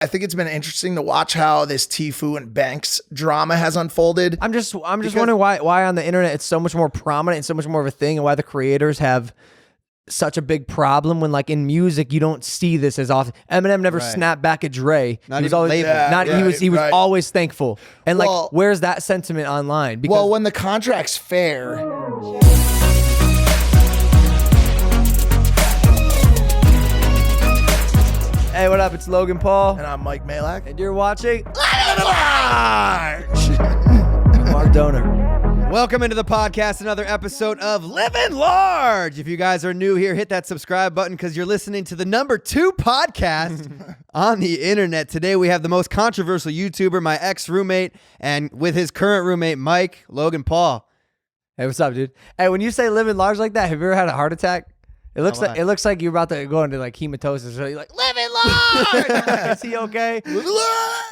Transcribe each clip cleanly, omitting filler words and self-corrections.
I think it's been interesting to watch how this TFUE and Banks drama has unfolded. I'm just wondering why on the internet it's so much more prominent and so much more of a thing, and why the creators have such a big problem when, like, in music you don't see this as often. Eminem never snapped back at Dre. Not he was even always labeled. he was always thankful. And like, where's that sentiment online? Because well, when the contract's fair. Hey, what up? It's Logan Paul. And I'm Mike Malak. And you're watching Livin Large! Mark Dohner. Welcome into the podcast, another episode of Livin Large. If you guys are new here, hit that subscribe button because you're listening to the #2 podcast on the internet. Today we have the most controversial YouTuber, my ex-roommate, and with his current roommate, Mike, Logan Paul. Hey, what's up, dude? Hey, when you say living large like that, have you ever had a heart attack? It looks like you're about to go into like hematosis. So you're like, living large. Is he okay?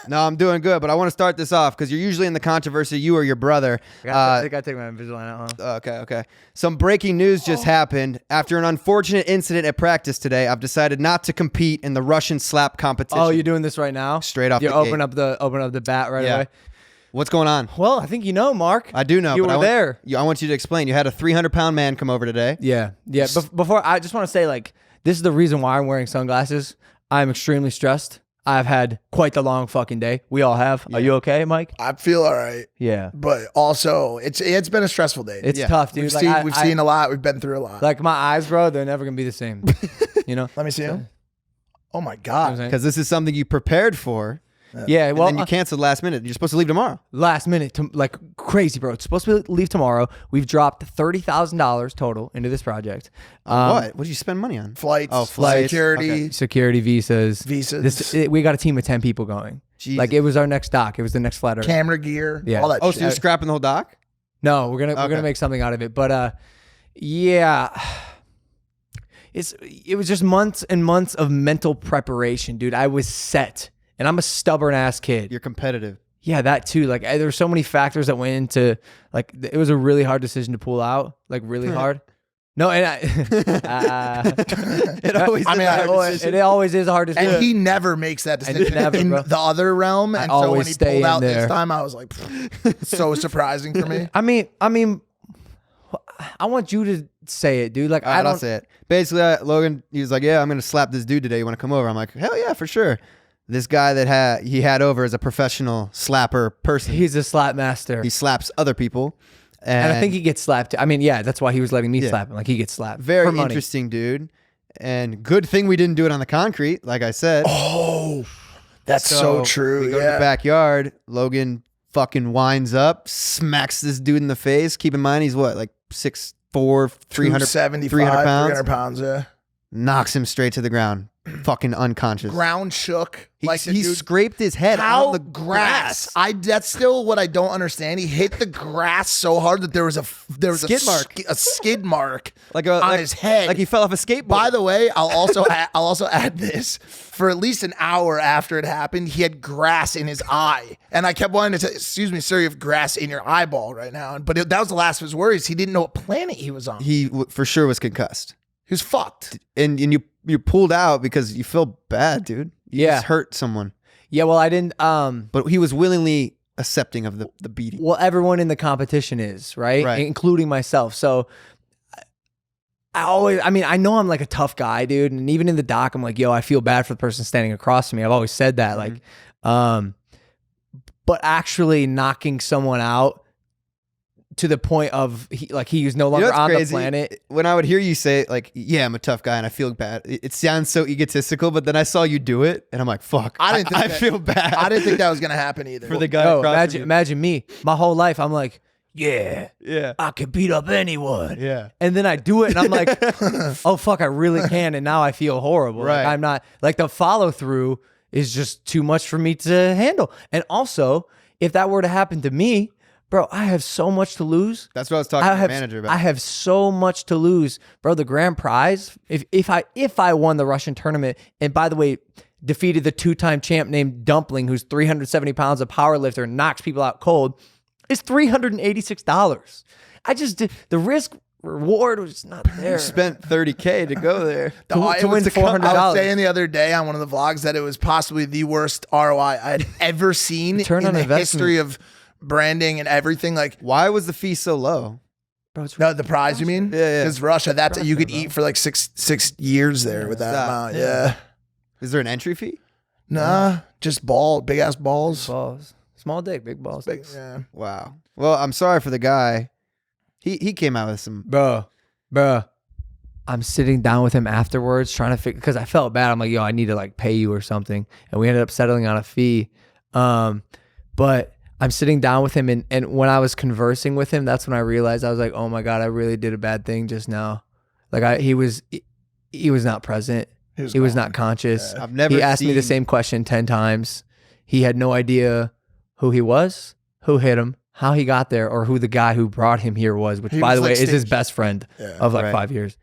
No, I'm doing good, but I want to start this off because you're usually in the controversy, you or your brother. I gotta take my Invisalign out, huh? Okay. Some breaking news just happened. After an unfortunate incident at practice today, I've decided not to compete in the Russian slap competition. Oh, you're doing this right now? Straight off you the open gate. up the bat right away. What's going on? Well, I think you know, Mark. I do know. You but were there. I want you to explain. You had a 300-pound man come over today. Yeah. Before, I just want to say, like, this is the reason why I'm wearing sunglasses. I'm extremely stressed. I've had quite the long fucking day. We all have. Yeah. Are you okay, Mike? I feel all right. Yeah. But also, it's been a stressful day. It's tough, dude. We've seen a lot. We've been through a lot. Like, my eyes, bro, they're never going to be the same. You know? Let me see them. Oh, my God. Because this is something you prepared for. Yeah, well, and then you canceled last minute. You're supposed to leave tomorrow. Last minute, like crazy, bro. It's supposed to leave tomorrow. We've dropped $30,000 total into this project. What did you spend money on? Flights, flights. security, Okay. Security, visas. We got a team of 10 people going. Jesus. Like, it was our next doc. It was the next flat earth. camera gear, Yeah. all that Oh, shit. so you're scrapping the whole doc? No, we're gonna make something out of it. But yeah. It was just months and months of mental preparation, dude. I was set. And I'm a stubborn ass kid. You're competitive. Yeah, that too. Like, there were so many factors that went into, like, it was a really hard decision to pull out. Like, really hard. No, and It always it always is a hard decision. And he never makes that decision never, in bro. the other realm. And so when always he stay pulled in out there. this time, I was like, so surprising for me. I mean, I want you to say it, dude. Like, All right, I'll say it. Basically, Logan, he was like, yeah, I'm going to slap this dude today. You want to come over? I'm like, hell yeah, for sure. This guy that he had over is a professional slapper person. He's a slap master. He slaps other people. And I think he gets slapped. I mean, yeah, that's why he was letting me slap him. Like, he gets slapped. Very for money. interesting dude. And good thing we didn't do it on the concrete, like I said. Oh, that's so true. We go to the backyard. Logan fucking winds up, smacks this dude in the face. Keep in mind, he's what, like 6'4", 300 pounds? 300 pounds, yeah. Knocks him straight to the ground. Fucking unconscious. Ground shook. He scraped his head How on the grass. That's still what I don't understand. He hit the grass so hard that there was a skid mark on his head, like he fell off a skateboard. By the way, I'll also add this. For at least an hour after it happened, he had grass in his eye, and I kept wanting to say, "Excuse me, sir, you have grass in your eyeball right now." But that was the last of his worries. He didn't know what planet he was on. He for sure was concussed. He was fucked, and you pulled out because you feel bad, dude. You just hurt someone. Yeah, well, I didn't. But he was willingly accepting of the beating. Well, everyone in the competition is, right? Including myself. So I know I'm like a tough guy, dude. And even in the doc, I'm like, yo, I feel bad for the person standing across from me. I've always said that. Like, but actually knocking someone out to the point of he was no longer on crazy? The planet. When I would hear you say like, yeah, I'm a tough guy and I feel bad, it sounds so egotistical, but then I saw you do it and I'm like, fuck, I feel bad. I didn't think that was going to happen either. For the guy imagine me. My whole life, I'm like, yeah, I can beat up anyone. Yeah. And then I do it and I'm like, oh, fuck, I really can. And now I feel horrible. Right. Like, I'm not, like, the follow through is just too much for me to handle. And also, if that were to happen to me, bro, I have so much to lose. That's what I was talking to the manager about. I have so much to lose, bro. The grand prize, if I won the Russian tournament, and by the way, defeated the 2-time champ named Dumpling, who's 370 pounds of power lifter and knocks people out cold, is $386. I just did the risk. reward was just not there. You spent $30K to go there. To win $400. I was saying the other day on one of the vlogs that it was possibly the worst ROI I'd ever seen Return in on the investment. history of branding and everything. Like, Why was the fee so low? Bro, it's no, the prize, you mean? Yeah. Because Russia, that's you could bro. eat for like six years there with that Stop. amount. Yeah. Is there an entry fee? Nah, just big ass balls. balls. Small dick, big balls. Big, yeah. Wow. Well, I'm sorry for the guy. He came out with some. Bro. I'm sitting down with him afterwards trying to figure, because I felt bad. I'm like, yo, I need to like pay you or something. And we ended up settling on a fee. But I'm sitting down with him, and when I was conversing with him, that's when I realized, I was like, oh my God, I really did a bad thing just now. Like he was not present. He was not conscious. I've never He asked me the seen- same question 10 times. He had no idea who he was, who hit him, how he got there, or who the guy who brought him here was, which, He by was the way, like is his staged. best friend Yeah. of like Right. 5 years.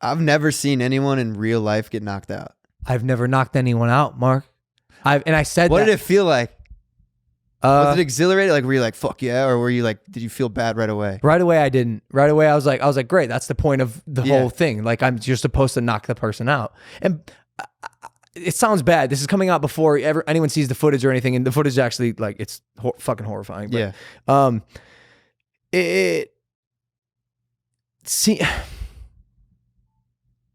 I've never seen anyone in real life get knocked out. I've never knocked anyone out, Mark. I said What that. did it feel like? Uh, Was it exhilarating? Like, were you like, fuck yeah? Or were you like, did you feel bad right away? Right away, I didn't. Right away, I was like, great. That's the point of the Yeah. whole thing. Like, you're supposed to knock the person out. And it sounds bad. This is coming out before anyone sees the footage or anything. And the footage actually, like, it's fucking horrifying. But, Yeah. See,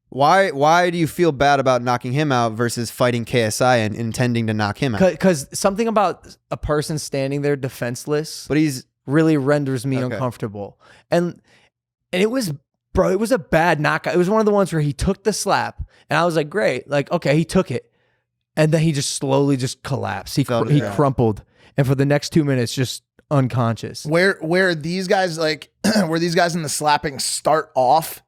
Why do you feel bad about knocking him out versus fighting KSI and intending to knock him out? because something about a person standing there defenseless But he's really renders me Okay. uncomfortable. And it was, bro, it was a bad knockout. It was one of the ones where he took the slap, and I was like, great, like, okay, he took it, and then he just slowly just collapsed. He Fell to the ground. crumpled, and for the next 2 minutes, just unconscious. Where these guys where these guys in the slapping start off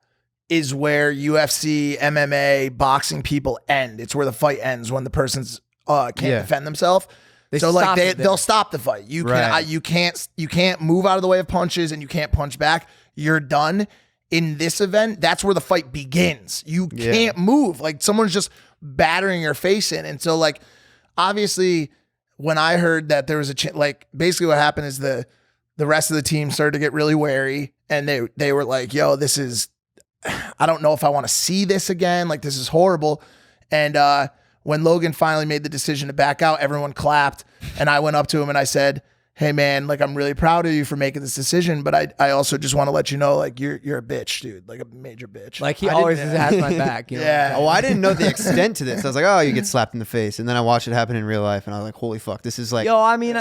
is where UFC, MMA, boxing people end. It's where the fight ends when the person's can't defend themselves. They So like stop it there. they'll stop the fight. You Right. you can't move out of the way of punches, and you can't punch back. You're done. In this event, that's where the fight begins. You can't move. Like someone's just battering your face in. And so like obviously when I heard that there was like basically what happened is the rest of the team started to get really wary, and they were like, yo, this is, I don't know if I want to see this again. Like, this is horrible. And when Logan finally made the decision to back out, everyone clapped. And I went up to him and I said, hey, man, like, I'm really proud of you for making this decision. But I also just want to let you know, like, you're a bitch, dude. Like, a major bitch. Like, he I always didn't- has my back. You know? Yeah. Oh, I didn't know the extent to this. I was like, oh, you get slapped in the face. And then I watched it happen in real life, and I was like, holy fuck, this is like, Yo, I mean,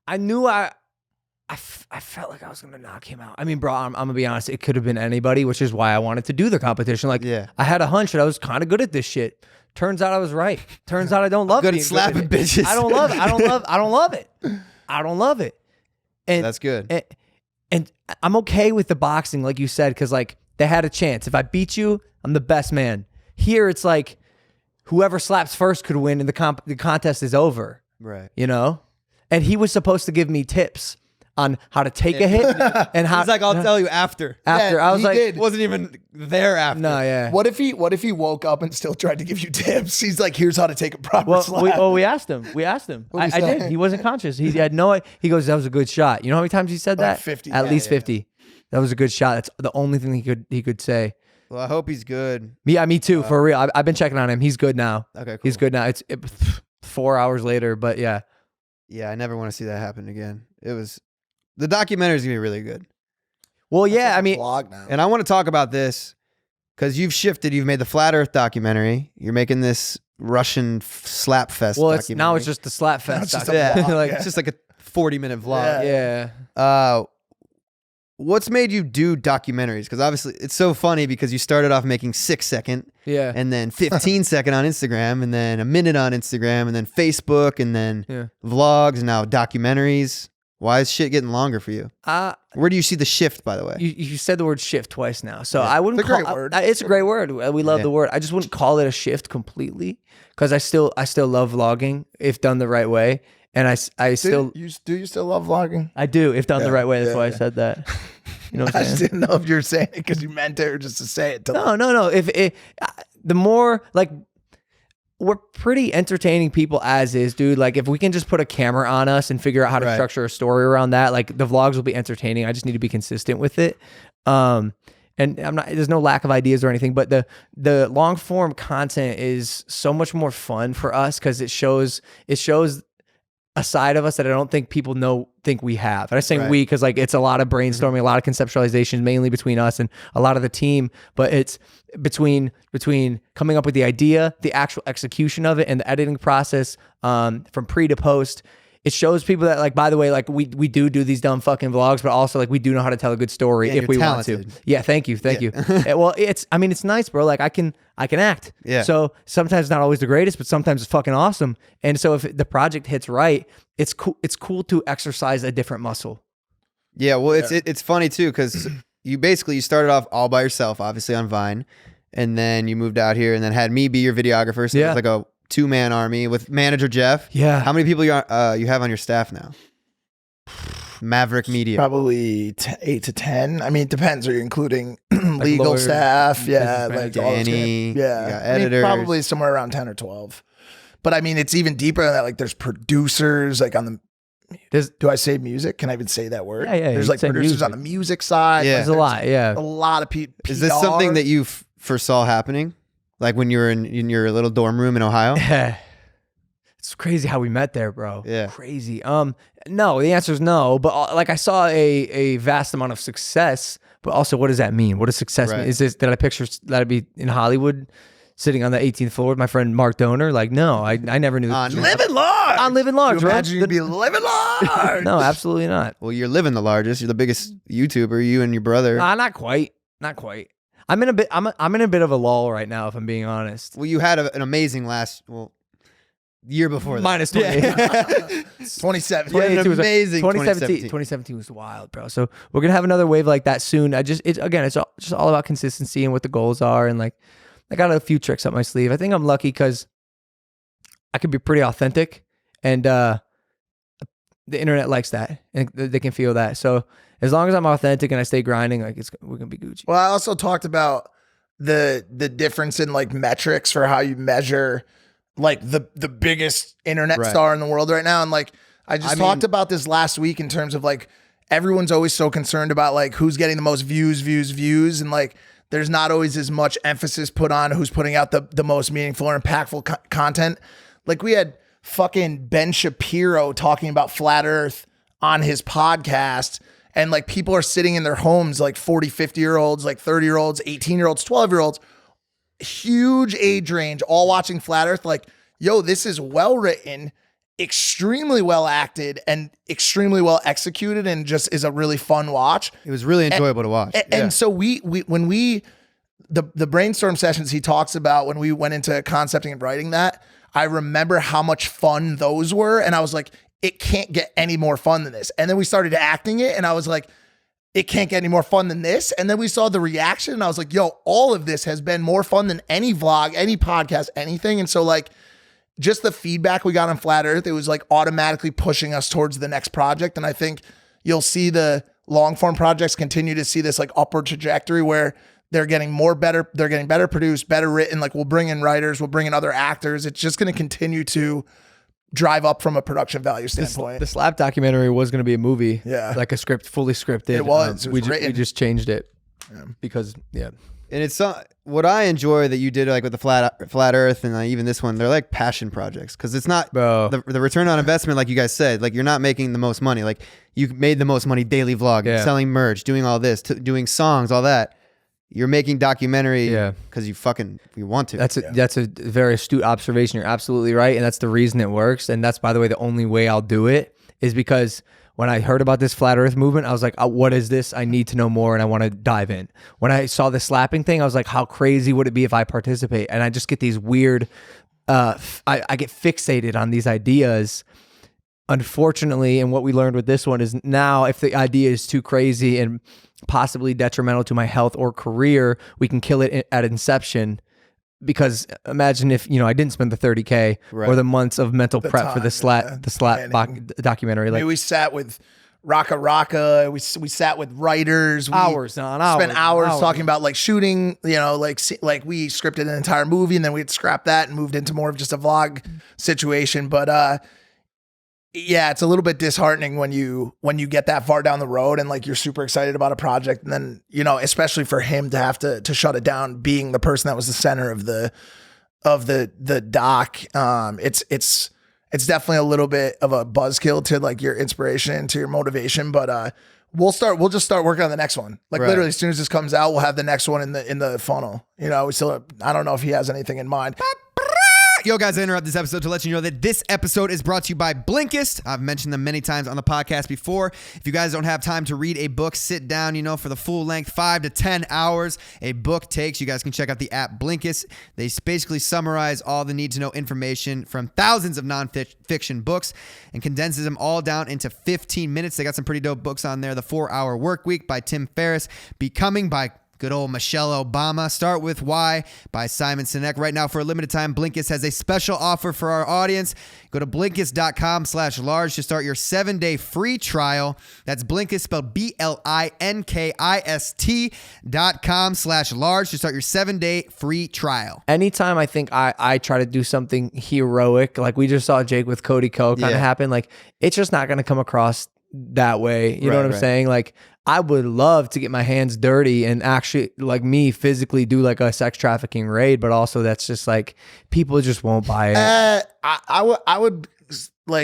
I knew I felt like I was going to knock him out. I mean, bro, I'm going to be honest. It could have been anybody, which is why I wanted to do the competition. Like, Yeah. I had a hunch that I was kind of good at this shit. Turns out I was right. Turns out I don't love Good at being slapping good at it. bitches. I don't love it. I don't love it. I don't love it. And that's good. And I'm okay with the boxing, like you said, because like they had a chance. If I beat you, I'm the best man. Here, it's like whoever slaps first could win, and the contest is over. Right. You know? And he was supposed to give me tips on how to take a hit and how. He's like, I'll tell you after. After Yeah, I was he like, did. Wasn't even there after. no, yeah. What if he woke up and still tried to give you tips? He's like, here's how to take a proper slap. We asked him. We asked him. What'd he I say? did. He wasn't conscious. He had no. He goes, "That was a good shot." You know how many times he said Like that? 50. At Yeah, least yeah. 50. That was a good shot. That's the only thing he could say. Well, I hope he's good. Yeah, me too. For real. I've been checking on him. He's good now. Okay, cool. He's good now. It's 4 hours later, but yeah. Yeah, I never want to see that happen again. The documentary is going to be really good. Well, yeah. I mean, vlog now. And I want to talk about this because you've shifted. You've made the Flat Earth documentary. You're making this Russian slap fest well, documentary. now it's just the slap Now fest. it's just a documentary. vlog, like, yeah. It's just like a 40-minute vlog. yeah. What's made you do documentaries? Because obviously it's so funny because you started off making 6-second Yeah. and then 15-second on Instagram and then a minute on Instagram and then Facebook and then Yeah. vlogs and now documentaries. Why is shit getting longer for you? Where do you see the shift, by the way? You said the word shift twice now, so Yeah. I wouldn't It's a call great word. it's a great word. We love Yeah. the word. I just wouldn't call it a shift completely because I still love vlogging if done the right way, and I still do you still love vlogging? I do if done the Yeah, right way. That's yeah, why I yeah. said that. You know what I I'm just saying? didn't know if you were saying it because you meant it or just to say it. No. If the more like we're pretty entertaining people as is, dude. Like if we can just put a camera on us and figure out how to Right. structure a story around that, like the vlogs will be entertaining. I just need to be consistent with it. And there's no lack of ideas or anything, but the long form content is so much more fun for us because it shows a side of us that I don't think people think we have. And I'm saying Right. we because like it's a lot of brainstorming, a lot of conceptualization, mainly between us and a lot of the team. But it's between coming up with the idea, the actual execution of it, and the editing process from pre to post. It shows people that, like, by the way, like we do these dumb fucking vlogs, but also like we do know how to tell a good story Yeah, if you're we talented. want to. Yeah, thank you. Well, it's nice, bro. Like I can act. Yeah. So sometimes not always the greatest, but sometimes it's fucking awesome. And so if the project hits right, it's cool. It's cool to exercise a different muscle. Yeah, well, it's funny too because you started off all by yourself, obviously on Vine, and then you moved out here and then had me be your videographer. So it was like a 2-man army with manager Jeff. Yeah. How many people you have on your staff now? Maverick Media. Probably 8 to 10. I mean, it depends. Are you including legal lawyers, staff? Yeah, business like all this Danny, kind of- yeah, you got I mean, editors. probably somewhere around 10 or 12. But I mean, it's even deeper than that. Like, there's producers. Like do I say music? Can I even say that word? Yeah, yeah, There's you like say producers music. on the music side. Yeah. Like, There's a lot. Yeah. a lot of people. Is this something that you foresaw happening? Like when you were in your little dorm room in Ohio? It's crazy how we met there, bro. Yeah. Crazy. No, the answer is no. But like I saw a vast amount of success, but also what does that mean? What does success mean? Right. Is this, did I picture that I'd be in Hollywood sitting on the 18th floor with my friend Mark Dohner? Like, no, I never knew. On Livin Large. On Livin Large, You right? imagine you'd be living large. No, absolutely not. Well, you're living the largest. You're the biggest YouTuber. You and your brother. Not quite. Not quite. I'm in a bit of a lull right now, if I'm being honest. Well, you had an amazing year before that. Minus 20. 27. Yeah, an 2018 was amazing 2017. 2017 was wild, bro. So we're gonna have another wave like that soon. It's just all about consistency and what the goals are, and like I got a few tricks up my sleeve. I think I'm lucky because I could be pretty authentic, and the internet likes that, and they can feel that. So as long as I'm authentic and I stay grinding, like we're gonna be Gucci. Well, I also talked about the difference in like metrics for how you measure like the biggest internet Right. star in the world right now. And like, I talked about this last week in terms of like, everyone's always so concerned about like who's getting the most views. And like, there's not always as much emphasis put on who's putting out the most meaningful or impactful content. Like we had fucking Ben Shapiro talking about flat earth on his podcast. And like people are sitting in their homes, like 40, 50-year-olds, like 30-year-olds, 18-year-olds, 12-year-olds, huge age range, all watching flat earth. Like, yo, this is well written, extremely well acted, and extremely well executed, and just is a really fun watch. It was really enjoyable to watch. And so when the brainstorm sessions he talks about, when we went into concepting and writing that, I remember how much fun those were. And I was like, it can't get any more fun than this. And then we started acting it, and I was like, it can't get any more fun than this. And then we saw the reaction, and I was like, yo, all of this has been more fun than any vlog, any podcast, anything. And so like, just the feedback we got on Flat Earth, it was like automatically pushing us towards the next project. And I think you'll see the long form projects continue to see this like upward trajectory where they're getting they're getting better produced, better written. Like we'll bring in writers, we'll bring in other actors. It's just going to continue to drive up from a production value standpoint. The Slap documentary was going to be a movie. Yeah. Like a fully scripted. It was. It was we written. just changed it because, And it's what I enjoy that you did like with the flat Earth and even this one. They're like passion projects because it's not Bro. the return on investment, like you guys said. Like you're not making the most money. Like you made the most money daily vlog, Yeah. selling merch, doing all this, doing songs, all that. You're making documentary Yeah. because you want to. That's a very astute observation. You're absolutely right. And that's the reason it works. And that's, by the way, the only way I'll do it is because when I heard about this flat earth movement, I was like, what is this? I need to know more and I want to dive in. When I saw the slapping thing, I was like, how crazy would it be if I participate? And I just get these weird, I get fixated on these ideas. Unfortunately, and what we learned with this one is now if the idea is too crazy and possibly detrimental to my health or career, we can kill it at inception. Because imagine if, I didn't spend the $30K Right. or the months of mental prep for time, the slap planning. documentary. I Like, mean, we sat with Raka Raka. We sat with writers. We Hours on hours. spent hours talking about like shooting, you know, like we scripted an entire movie and then we'd scrap that and moved into more of just a vlog situation. But yeah, it's a little bit disheartening when you get that far down the road and like you're super excited about a project and then, you know, especially for him to have to shut it down, being the person that was the center of the doc. It's definitely a little bit of a buzzkill to like your inspiration, to your motivation, but we'll just start working on the next one. Like literally as soon as this comes out, we'll have the next one in the funnel. You know, I don't know if he has anything in mind. Yo, guys, I interrupt this episode to let you know that this episode is brought to you by Blinkist. I've mentioned them many times on the podcast before. If you guys don't have time to read a book, sit down, you know, for the full length, 5 to 10 hours a book takes. You guys can check out the app Blinkist. They basically summarize all the need-to-know information from thousands of nonfiction books and condenses them all down into 15 minutes. They got some pretty dope books on there. The 4-Hour Workweek by Tim Ferriss, Becoming by good old Michelle Obama, Start With Why by Simon Sinek. Right now, for a limited time, Blinkist has a special offer for our audience. Go to Blinkist.com/large to start your 7-day free trial. That's Blinkist, spelled BLINKIST.com/large to start your 7-day free trial. Anytime I think I try to do something heroic, like we just saw Jake with Cody Co kind of happen, like it's just not going to come across that way. You know what I'm saying? Like I would love to get my hands dirty and actually like me physically do like a sex trafficking raid, but also that's just like people just won't buy it. I would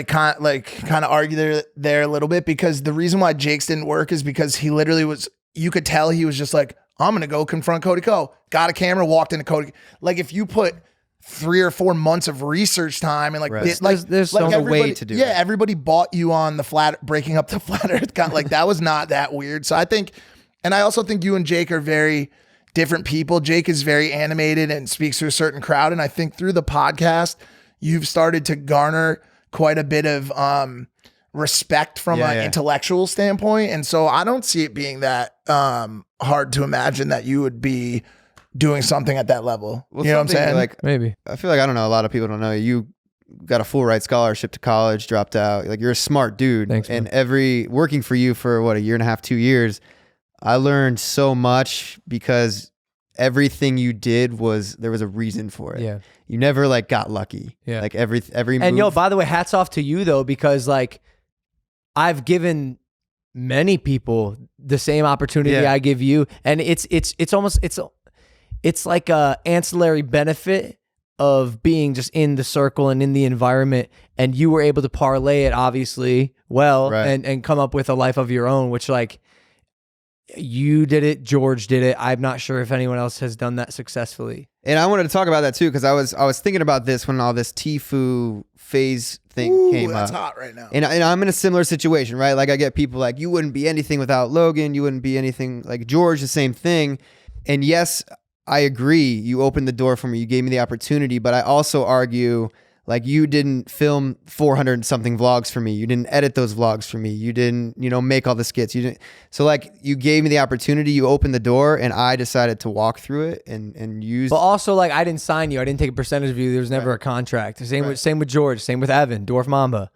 kind of argue there a little bit, because the reason why Jake's didn't work is because he literally you could tell he was just like, I'm going to go confront Cody Co. Got a camera, walked into Cody. Like if you put 3 or 4 months of research time and like there's so way to do it. Everybody bought you on the breaking up the flat earth like that was not that weird. So I think, and I also think you and Jake are very different people. Jake is very animated and speaks to a certain crowd, and I think through the podcast you've started to garner quite a bit of respect from an intellectual standpoint, and so I don't see it being that hard to imagine that you would be doing something at that level. Well, you know what I'm saying? Like, maybe. I feel like, I don't know, a lot of people don't know you got a full ride scholarship to college, dropped out. Like you're a smart dude. Thanks, and man. Working for you for what, 1.5, 2 years, I learned so much because everything you did there was a reason for it. Yeah. You never like got lucky. Yeah. Like every and move. yo, by the way, hats off to you though, because like I've given many people the same opportunity I give you, and it's like a ancillary benefit of being just in the circle and in the environment, and you were able to parlay it obviously well and come up with a life of your own, which like you did it, George did it. I'm not sure if anyone else has done that successfully. And I wanted to talk about that too, because I was thinking about this when all this TFUE phase thing came that's up. hot right now. And I'm in a similar situation, right? Like I get people like, you wouldn't be anything without Logan. You wouldn't be anything like George, the same thing. And yes, I agree. You opened the door for me. You gave me the opportunity, but I also argue like you didn't film 400 something vlogs for me. You didn't edit those vlogs for me. You didn't, make all the skits. You didn't. So like you gave me the opportunity, you opened the door, and I decided to walk through it and use. But also like I didn't sign you. I didn't take a percentage of you. There was never a contract. Same with George. Same with Evan, Dwarf Mamba.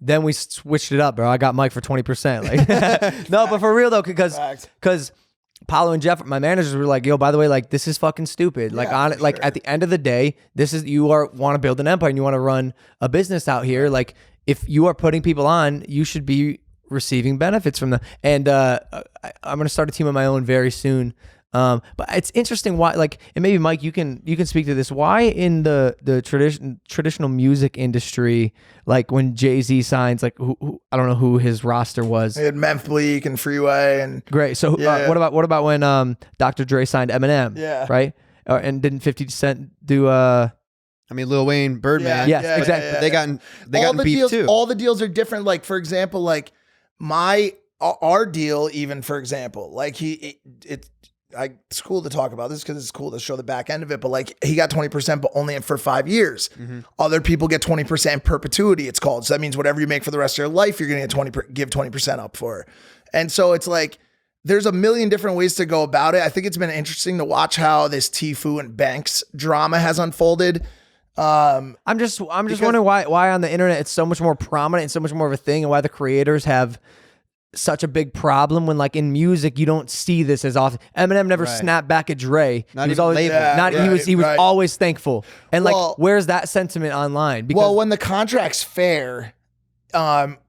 Then we switched it up, bro. I got Mike for 20%. Like no, but for real though, because Paulo and Jeff, my managers, were like, yo, by the way, like this is fucking stupid. Like at the end of the day, you want to build an empire and you want to run a business out here. Like if you are putting people on, you should be receiving benefits from them. And I'm going to start a team of my own very soon. But it's interesting why, like, and maybe Mike, you can speak to this. Why in the traditional music industry, like when Jay-Z signs, like who I don't know who his roster was. They had Memphis Bleak and Freeway and great. So what about when Dr. Dre signed Eminem? Yeah. Right. And didn't 50 Cent do I mean, Lil Wayne, Birdman. Yes, exactly. They got beef deals, too. All the deals are different. Like for example, like our deal, even for example, like it's cool to talk about this because it's cool to show the back end of it, but like he got 20%, but only for 5 years. Mm-hmm. Other people get 20% perpetuity, it's called. So that means whatever you make for the rest of your life, you're going to give 20% up for. And so it's like, there's a million different ways to go about it. I think it's been interesting to watch how this TFUE and Banks drama has unfolded. I'm just wondering why on the internet it's so much more prominent and so much more of a thing, and why the creators have such a big problem when, like, in music you don't see this as often. Eminem never snapped back at Dre. Not he was even always labeled. he was always thankful. And like, where's that sentiment online? Because when the contract's fair,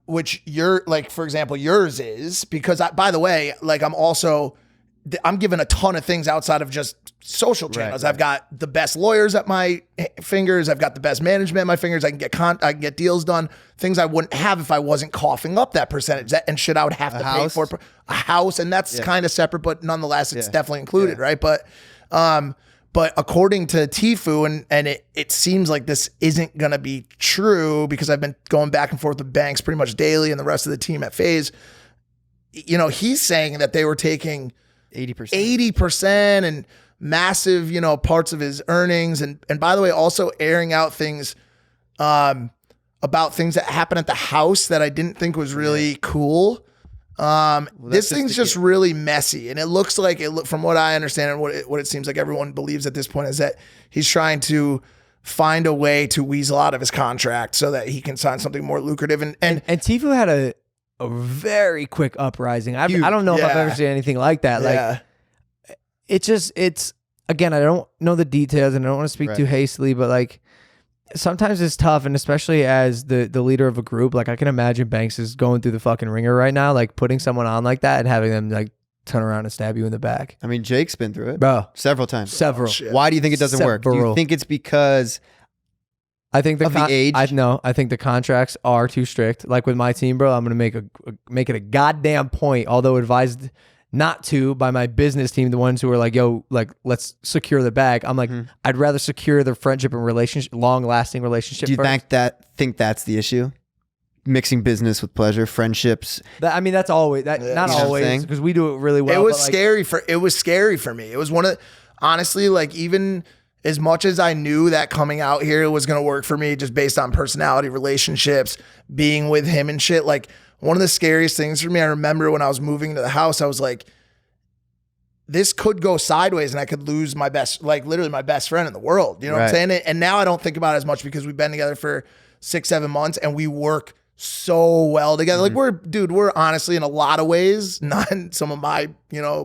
which you're like, for example, yours is, because by the way, like, I'm given a ton of things outside of just social channels. I've got the best lawyers at my fingers. I've got the best management at my fingers. I can get deals done. Things I wouldn't have if I wasn't coughing up that percentage. And shit I would have to pay for a house. And that's kind of separate, but nonetheless, it's definitely included, right? But according to TFUE, and it seems like this isn't going to be true, because I've been going back and forth with Banks pretty much daily and the rest of the team at FaZe. You know, he's saying that they were taking 80% and massive, parts of his earnings. And by the way, also airing out things about things that happened at the house that I didn't think was really cool. This thing's just really messy. And it looks like, from what I understand and what it seems like everyone believes at this point, is that he's trying to find a way to weasel out of his contract so that he can sign something more lucrative. And TFUE had a very quick uprising. I don't know if I've ever seen anything like that. Like, it's again, I don't know the details and I don't want to speak too hastily, but like, sometimes it's tough. And especially as the leader of a group, like, I can imagine Banks is going through the fucking ringer right now, like putting someone on like that and having them like turn around and stab you in the back. I mean, Jake's been through it, bro, several times. Why do you think it doesn't work? Do you think it's because I think the age? I think the contracts are too strict. Like with my team, bro, I'm gonna make it a goddamn point, although advised not to by my business team, the ones who are like, yo, like, let's secure the bag. I'm like, I'd rather secure the friendship and relationship, long lasting relationship. Do you think that's the issue? Mixing business with pleasure, friendships. That's always that. Not always, because we do it really well. It was scary for me. It was honestly, like, even as much as I knew that coming out here was going to work for me, just based on personality, relationships, being with him and shit. Like, one of the scariest things for me, I remember when I was moving to the house, I was like, this could go sideways and I could lose literally my best friend in the world. You know what I'm saying? And now I don't think about it as much because we've been together for 6-7 months and we work so well together. Like, we're honestly, in a lot of ways, not in some of my,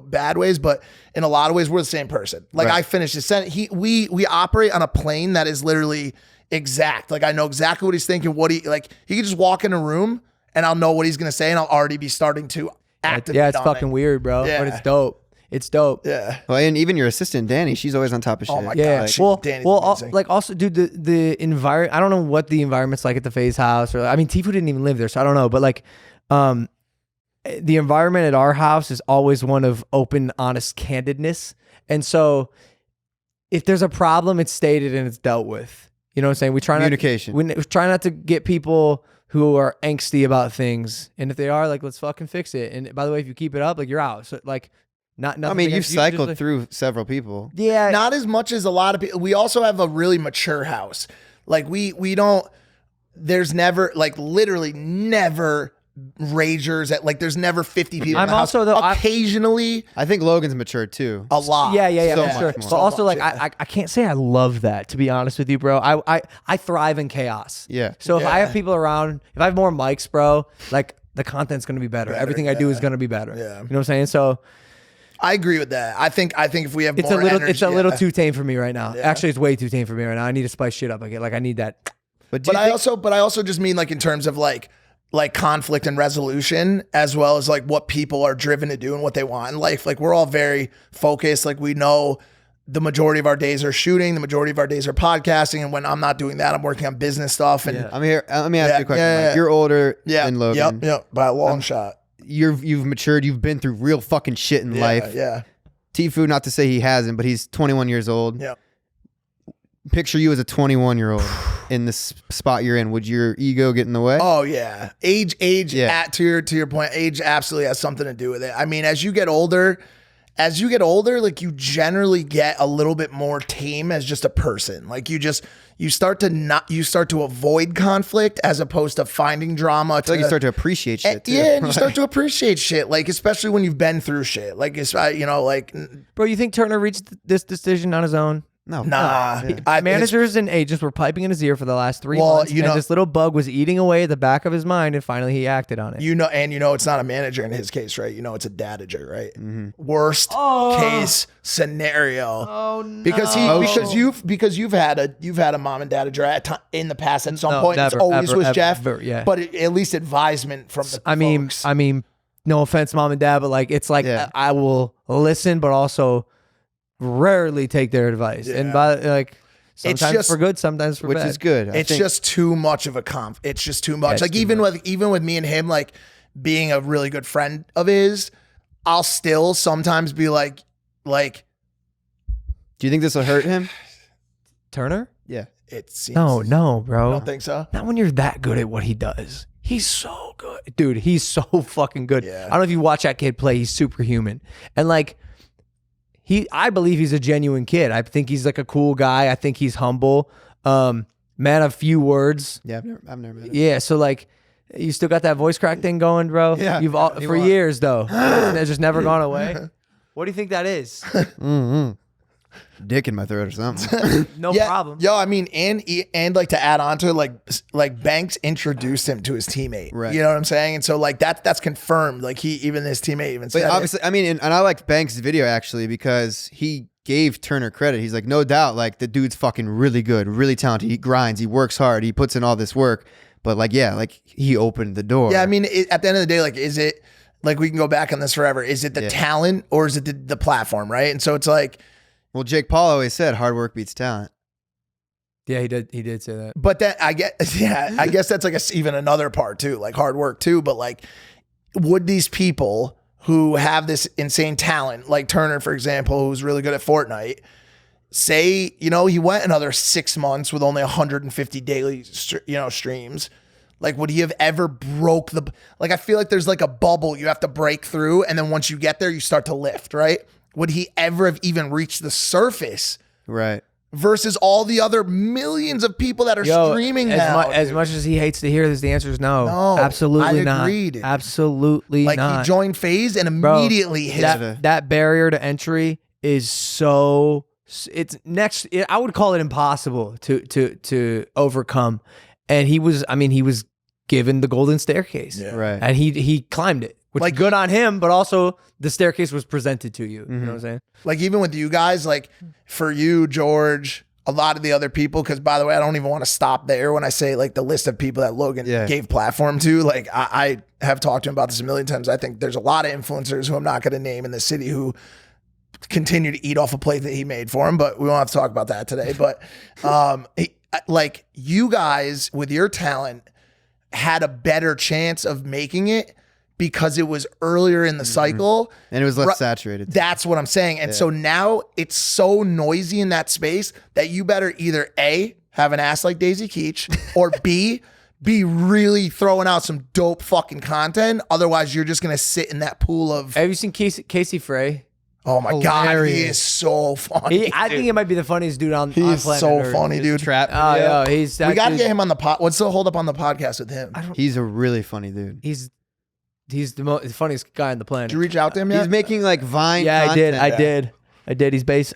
bad ways, but in a lot of ways, we're the same person. Like, I finished his sentence. We operate on a plane that is literally exact. Like, I know exactly what he's thinking, he could just walk in a room and I'll know what he's going to say and I'll already be starting to activate. Yeah, it's fucking weird, bro. Yeah. But it's dope. It's dope. Yeah. Well, and even your assistant, Danny, she's always on top of shit. Oh my God. Danny's amazing. Like, also, dude, the environment, I don't know what the environment's like at the FaZe house, or, I mean, TFUE didn't even live there, so I don't know. But like, the environment at our house is always one of open, honest candidness. And so if there's a problem, it's stated and it's dealt with. You know what I'm saying? We try not to get people who are angsty about things. And if they are, like, let's fucking fix it. And by the way, if you keep it up, like, you're out. So like, I mean, you've cycled through several people. Yeah. Not as much as a lot of people. We also have a really mature house. Like, we don't, there's never, like, literally never ragers at, like, there's never 50 people in the house. Occasionally. I think Logan's matured too. A lot. Yeah, So sure. much more. But also, like, I can't say I love that, to be honest with you, bro. I thrive in chaos. Yeah. So if I have people around, if I have more mics, bro, like, the content's going to be better. Everything I do is going to be better. Yeah. You know what I'm saying? So I agree with that. I think if we have it's more energy, it's a little too tame for me right now. Yeah. Actually, it's way too tame for me right now. I need to spice shit up. I need that. But I also just mean, like, in terms of like conflict and resolution, as well as like what people are driven to do and what they want in life. Like, we're all very focused. Like, we know the majority of our days are shooting, the majority of our days are podcasting, and when I'm not doing that, I'm working on business stuff. And I'm here. Let me ask you a question. Mike. You're older than Logan. Yep. By a long shot. You've matured. You've been through real fucking shit in life. Yeah. TFUE, not to say he hasn't, but he's 21 years old. Yeah. Picture you as a 21-year-old in this spot you're in. Would your ego get in the way? Oh yeah. Age. To your point, age absolutely has something to do with it. I mean, as you get older, like, you generally get a little bit more tame as just a person. Like, you start to avoid conflict as opposed to finding drama. I feel like you start to appreciate shit too. Yeah, and you start to appreciate shit, like, especially when you've been through shit. Like, it's, like, Bro, you think Turner reached this decision on his own? No. Nah. Managers and agents were piping in his ear for the last 3 Well, months, and this little bug was eating away at the back of his mind, and finally he acted on it. It's not a manager in his case, right? It's a dadager, right? Worst case scenario. Oh no! Because you've had a mom and dadager in the past at some point. Never, it's always ever, was ever, Jeff, ever, yeah. but at least advisement from the folks. I mean, no offense, mom and dad, but like it's like I will listen, but also rarely take their advice, and sometimes for good, sometimes for which bad. is good. It's just too much of a It's just too much. Like even with me and him, like being a really good friend of his, I'll still sometimes be like, do you think this will hurt him? Turner? Yeah. it seems. No, bro. I don't think so. Not when you're that good at what he does. He's so good. Dude, he's so fucking good. Yeah. I don't know if you watch that kid play. He's superhuman. And like, I believe he's a genuine kid. I think he's like a cool guy. I think he's humble. Man of few words. Yeah, I've never met him. Yeah, so like, you still got that voice crack thing going, bro? Yeah. You've for years though. It's just never gone away. What do you think that is? Dick in my throat or something. No problem. Yo, I mean, and like to add on to it, like Banks introduced him to his teammate. Right. You know what I'm saying? And so like that's confirmed. Like even his teammate even said But obviously, I mean, and I liked Banks' video actually because he gave Turner credit. He's like, no doubt, like the dude's fucking really good, really talented. He grinds, he works hard, he puts in all this work. But like, yeah, like he opened the door. Yeah, I mean, at the end of the day, like, is it like we can go back on this forever? Is it the talent or is it the platform, right? And so it's like. Well, Jake Paul always said hard work beats talent. Yeah, he did say that. But that I guess that's like even another part too, like hard work too. But like, would these people who have this insane talent, like Turner, for example, who's really good at Fortnite, say, he went another 6 months with only 150 daily, streams. Like, would he have ever broke like, I feel like there's like a bubble you have to break through. And then once you get there, you start to lift, right? Would he ever have even reached the surface? Right. Versus all the other millions of people that are streaming now. As much as he hates to hear this, the answer is no. No, absolutely not. I agreed. Absolutely not. Like he joined FaZe and immediately hit that barrier to entry is so. It's next. I would call it impossible to overcome. And he was given the golden staircase. Yeah. Right. And he climbed it. Which is good on him, but also the staircase was presented to you. Mm-hmm. You know what I'm saying? Like even with you guys, like for you, George, a lot of the other people, because by the way, I don't even want to stop there when I say like the list of people that Logan gave platform to. Like I have talked to him about this a million times. I think there's a lot of influencers who I'm not going to name in the city who continue to eat off a plate that he made for him, but we won't have to talk about that today. But like you guys with your talent had a better chance of making it because it was earlier in the cycle. And it was less saturated. That's what I'm saying. And so now it's so noisy in that space that you better either A, have an ass like Daisy Keech, or B, be really throwing out some dope fucking content. Otherwise, you're just going to sit in that pool of... Have you seen Casey Frey? Oh my God, he is so funny. I think he might be the funniest dude on He's planet so Earth. funny, dude. Trap. Oh, yeah, he's... We got to get him on the pod. What's the hold up on the podcast with him? He's a really funny dude. He's the funniest guy on the planet. Did you reach out to him yet? He's making like Vine Yeah, content. I did. He's based...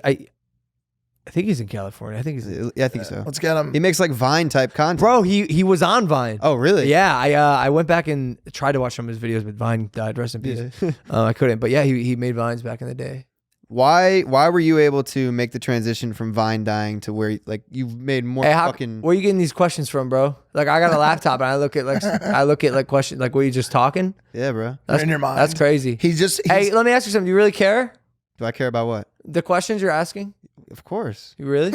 I think he's in California. I think so. Let's get him. He makes like Vine type content. Bro, he was on Vine. Oh, really? Yeah, I went back and tried to watch some of his videos, but Vine died. Rest in peace. I couldn't. But yeah, he made Vines back in the day. Why were you able to make the transition from Vine dying to where like you've made more fucking... Where are you getting these questions from, bro? Like I got a laptop and I look at questions like, were you just talking? Yeah, bro. That's in your mind. That's crazy. Hey, let me ask you something. Do you really care? Do I care about what? The questions you're asking? Of course. You really?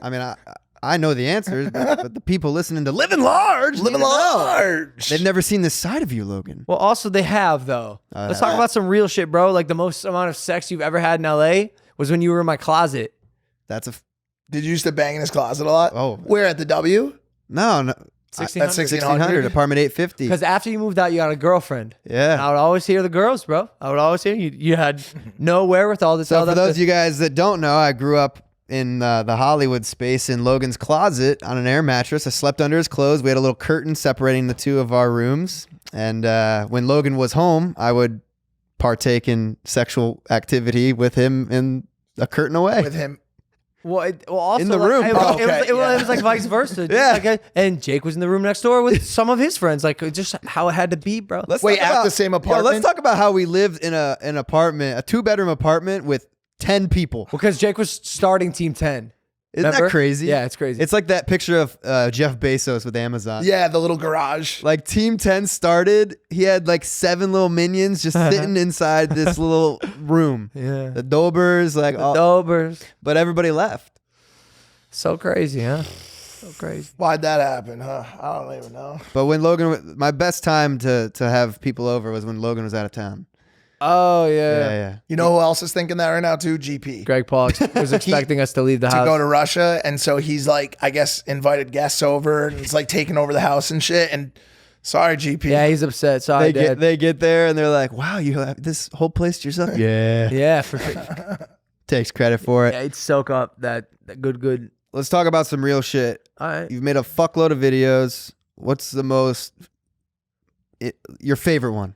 I mean, I know the answers, but the people listening to Livin Large, they've never seen this side of you, Logan. Well, also they have though. Let's talk about some real shit, bro. Like the most amount of sex you've ever had in LA was when you were in my closet. Did you used to bang in his closet a lot? Oh. Where, at the W? No. 1600. That's 1600, apartment 850. Because after you moved out, you got a girlfriend. Yeah. And I would always hear the girls, bro. I would always hear you had no wherewithal to tell them. So for those of you guys that don't know, I grew up in the Hollywood space in Logan's closet on an air mattress. I slept under his clothes. We had a little curtain separating the two of our rooms. And when Logan was home, I would partake in sexual activity with him in a curtain away. With him Well, also In the like, room, It, bro. was- it was, Okay, it, was, yeah. it was like vice versa. Yeah. Like, and Jake was in the room next door with some of his friends. Like just how it had to be, bro. Wait, at the same apartment? Let's talk about how we lived in an apartment, a 2-bedroom apartment with 10 people. Because Jake was starting Team 10. Isn't Remember? that crazy? Yeah, it's crazy. It's like that picture of Jeff Bezos with Amazon. Yeah, the little garage. Like Team 10 started, he had like 7 little minions just sitting inside this little room. yeah. The Dobers, like all, Dobers. but everybody left. So crazy, huh? So crazy. Why'd that happen, huh? I don't even know. But when Logan, my best time to have people over was when Logan was out of town. Oh, Yeah. You know who else is thinking that right now too? GP. Greg Paul was expecting us to leave the To house. go to Russia, and so he's like, I guess, invited guests over, and it's like taking over the house and shit. And sorry, GP. yeah, he's upset. Sorry, Dad. They get there and they're like, "Wow, you have this whole place to yourself." Yeah. Yeah, for sure. Takes credit for it. Yeah, he'd soak up that good. Let's talk about some real shit. All right. You've made a fuckload of videos. What's the most your favorite one?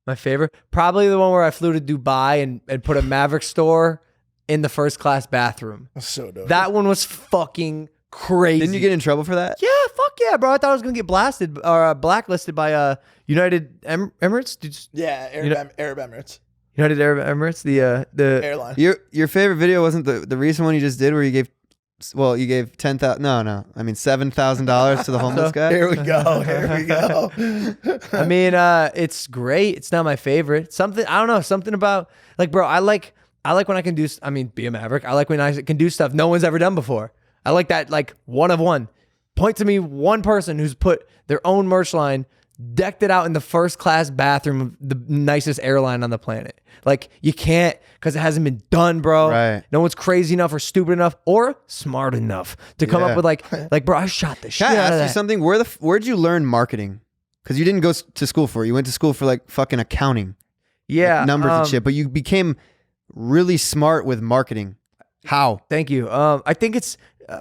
My favorite? Probably the one where I flew to Dubai and put a Maverick store in the first class bathroom. So dope. That one was fucking crazy. Didn't you get in trouble for that? Yeah, fuck yeah, bro. I thought I was gonna get blasted or blacklisted by United Emirates. yeah, Arab Emirates United Arab Emirates, the airline. Your favorite video wasn't the recent one you just did where you gave 10,000 I mean $7,000 to the homeless guy. Here we go. Here we go. I mean, it's great. It's not my favorite. Something I don't know. Something about like, bro. I like when I can do. I mean, be a maverick. I like when I can do stuff no one's ever done before. I like that. Like one of one. Point to me one person who's put their own merch line, decked it out in the first class bathroom of the nicest airline on the planet. Like you can't because it hasn't been done, bro. Right. No one's crazy enough or stupid enough or smart enough to come Yeah. up with like, bro, I shot the shit Can I out of ask you that. something? Where'd you learn marketing? Because you didn't go to school for it. You went to school for like fucking accounting, Yeah, numbers and shit. But you became really smart with marketing. How? Thank you. I think it's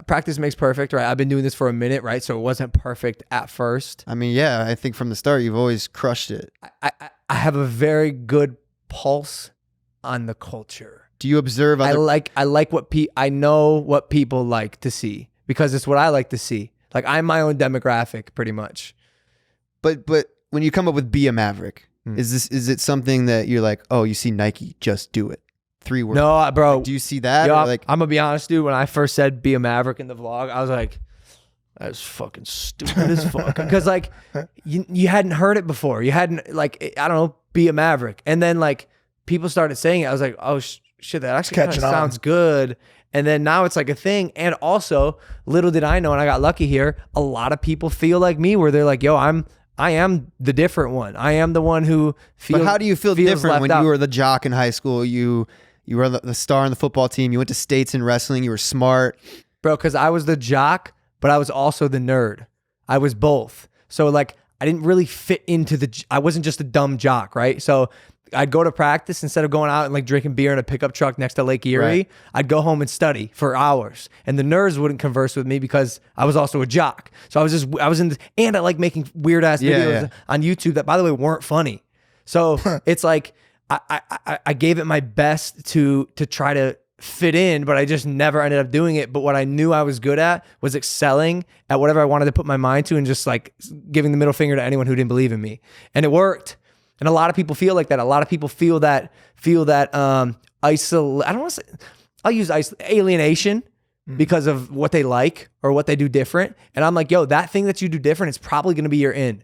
practice makes perfect, right? I've been doing this for a minute, right? So it wasn't perfect at first. I mean, yeah, I think from the start you've always crushed it. I have a very good pulse on the culture. Do you observe other? I like what I know what people like to see because it's what I like to see. Like I'm my own demographic, pretty much. But when you come up with be a maverick, is it something that you're like, oh, you see Nike, just do it? 3 words. No, bro. Do you see that? Yo, Or like, I'm gonna be honest, dude. When I first said be a maverick in the vlog, I was like, that's fucking stupid as fuck. Because like you hadn't heard it before. You hadn't like I don't know, be a maverick. And then like people started saying it. I was like, oh shit, that actually kind of Catching on. sounds good. And then now it's like a thing. And also, little did I know, and I got lucky here. A lot of people feel like me, where they're like, yo, I am the different one. I am the one who feels. but how do you feel feels different left when out. you were the jock in high school? You were the star on the football team. You went to states in wrestling. You were smart. Bro, because I was the jock, but I was also the nerd. I was both. So like I didn't really fit into I wasn't just a dumb jock, right? So I'd go to practice instead of going out and like drinking beer in a pickup truck next to Lake Erie. Right. I'd go home and study for hours. And the nerds wouldn't converse with me because I was also a jock. So I was in and I like making weird ass videos Yeah. on YouTube that, by the way, weren't funny. So it's like I gave it my best to try to fit in, but I just never ended up doing it. But what I knew I was good at was excelling at whatever I wanted to put my mind to and just like giving the middle finger to anyone who didn't believe in me. And it worked. And a lot of people feel like that. A lot of people feel that I don't want to say, I'll use alienation because of what they like or what they do different. And I'm like, yo, that thing that you do different is probably going to be your in.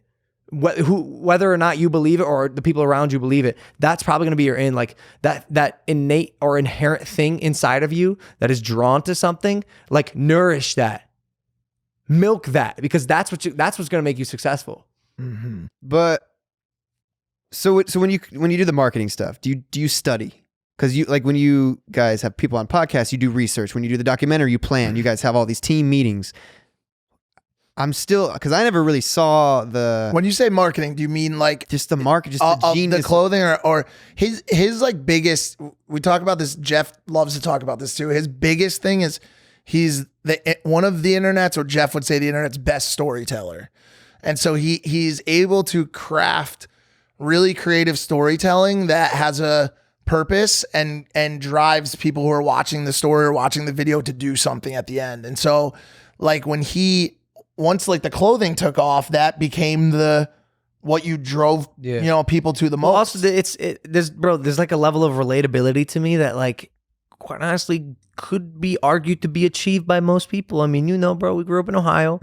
Whether or not you believe it or the people around you believe it, that's probably going to be your in. Like that innate or inherent thing inside of you that is drawn to something, like nourish that, milk that, because that's what's going to make you successful. Mm-hmm. But so when you do the marketing stuff, do you study? Because you like when you guys have people on podcasts, you do research. When you do the documentary, you plan. You guys have all these team meetings. I'm still because I never really saw the When you say marketing, do you mean like just the market, just the of genius. the clothing or his like biggest? We talk about this. Jeff loves to talk about this too. His biggest thing is he's one of the internet's, or Jeff would say the internet's best storyteller, and so he's able to craft really creative storytelling that has a purpose and drives people who are watching the story or watching the video to do something at the end. And so like once like the clothing took off, that became what you drove, people to the most. Well, also, there's like a level of relatability to me that like, quite honestly, could be argued to be achieved by most people. I mean, bro, we grew up in Ohio,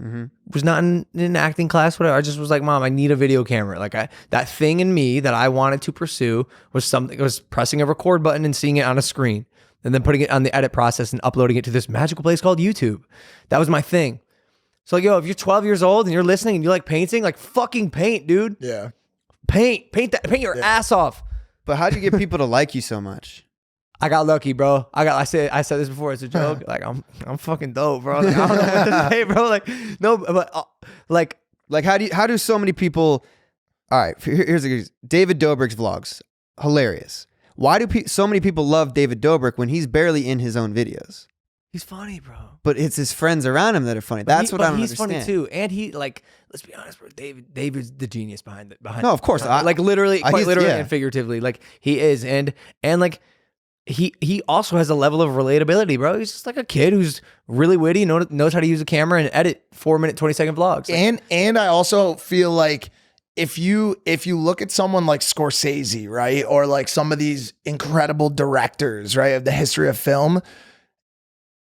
was not in an acting class, whatever. I just was like, Mom, I need a video camera. Like that thing in me that I wanted to pursue was pressing a record button and seeing it on a screen and then putting it on the edit process and uploading it to this magical place called YouTube. That was my thing. So like, if you're 12 years old and you're listening and you like painting, like fucking paint, dude. Yeah. Paint your ass off. But how do you get people to like you so much? I got lucky, bro. I said this before. It's a joke. Like I'm fucking dope, bro. Like, I don't know what to say, bro. Like no, but like how do so many people? All right, here's David Dobrik's vlogs, hilarious. Why do so many people love David Dobrik when he's barely in his own videos? He's funny, bro. But it's his friends around him that are funny. That's what I don't understand. He's funny too, and he like. Let's be honest, bro. David's the genius behind it. No, of course, like literally, quite literally and figuratively. Like he is, and like. He also has a level of relatability, bro. He's just like a kid who's really witty, knows how to use a camera and edit 4-minute, 20-second vlogs. Like, and I also feel like if you look at someone like Scorsese, right, or like some of these incredible directors, right, of the history of film,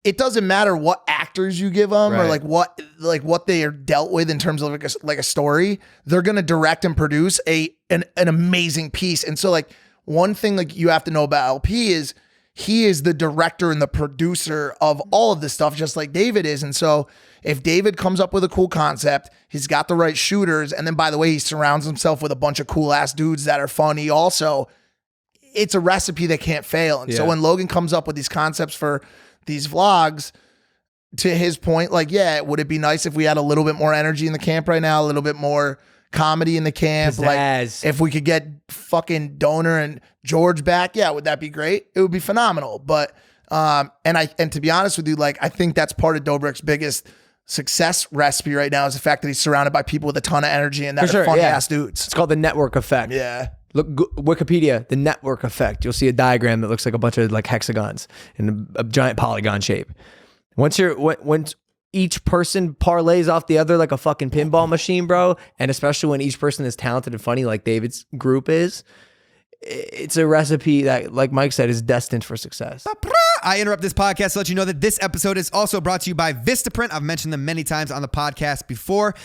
it doesn't matter what actors you give them or like what they are dealt with in terms of like a story. They're gonna direct and produce an amazing piece. And so like. One thing like you have to know about LP is he is the director and the producer of all of this stuff, just like David is. And so if David comes up with a cool concept, he's got the right shooters. And then by the way, he surrounds himself with a bunch of cool ass dudes that are funny also. It's a recipe that can't fail. And so when Logan comes up with these concepts for these vlogs, to his point, like, would it be nice if we had a little bit more energy in the camp right now, a little bit more comedy in the camp? Pizzazz. Like if we could get fucking Dohner and George back, would that be great? It would be phenomenal. But and to be honest with you, like I think that's part of Dobrik's biggest success recipe right now is the fact that he's surrounded by people with a ton of energy and that are funny ass dudes. It's called the network effect. Yeah. Look, Wikipedia, the network effect. You'll see a diagram that looks like a bunch of like hexagons in a giant polygon shape. Once each person parlays off the other like a fucking pinball machine, bro. And especially when each person is talented and funny like David's group is, it's a recipe that, like Mike said, is destined for success. I interrupt this podcast to let you know that this episode is also brought to you by Vistaprint. I've mentioned them many times on the podcast before.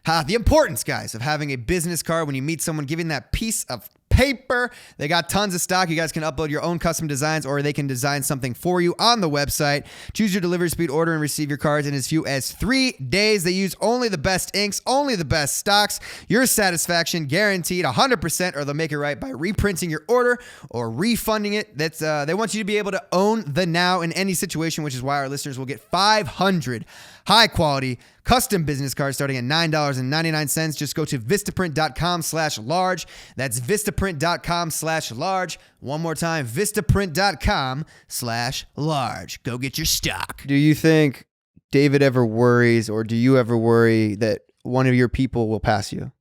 The importance, guys, of having a business card when you meet someone, giving that piece of paper. They got tons of stock. You guys can upload your own custom designs or they can design something for you on the website. Choose your delivery speed, order and receive your cards in as few as 3 days. They use only the best inks, only the best stocks. Your satisfaction guaranteed 100%, or they'll make it right by reprinting your order or refunding it. They want you to be able to own the now in any situation, which is why our listeners will get 500 high quality custom business cards starting at $9.99. Just go to vistaprint.com/large. That's vistaprint.com/large. One more time, vistaprint.com/large. Go get your stock. Do you think David ever worries, or do you ever worry that one of your people will pass you?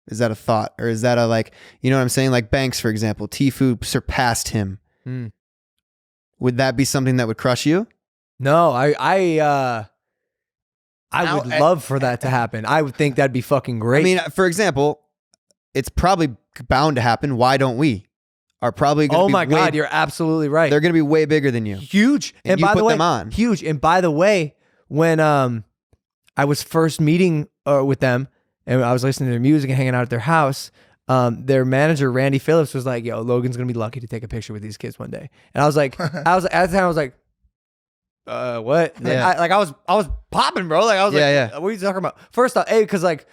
Is that a thought, or is that a like, you know what I'm saying? Like Banks, for example, TFUE surpassed him. Would that be something that would crush you? No, I would love for that to happen. I would think that'd be fucking great. I mean, for example, it's probably bound to happen. Why don't we? Are probably going to be my God, you're absolutely right. They're going to be way bigger than you. Huge. And you by put the way, them on. Huge. And by the way, when I was first meeting with them and I was listening to their music and hanging out at their house, their manager, Randy Phillips, was like, yo, Logan's going to be lucky to take a picture with these kids one day. And I was like, at the time, I was like, what? Yeah. I was popping, bro. Like I was like, what are you talking about? First off, because like,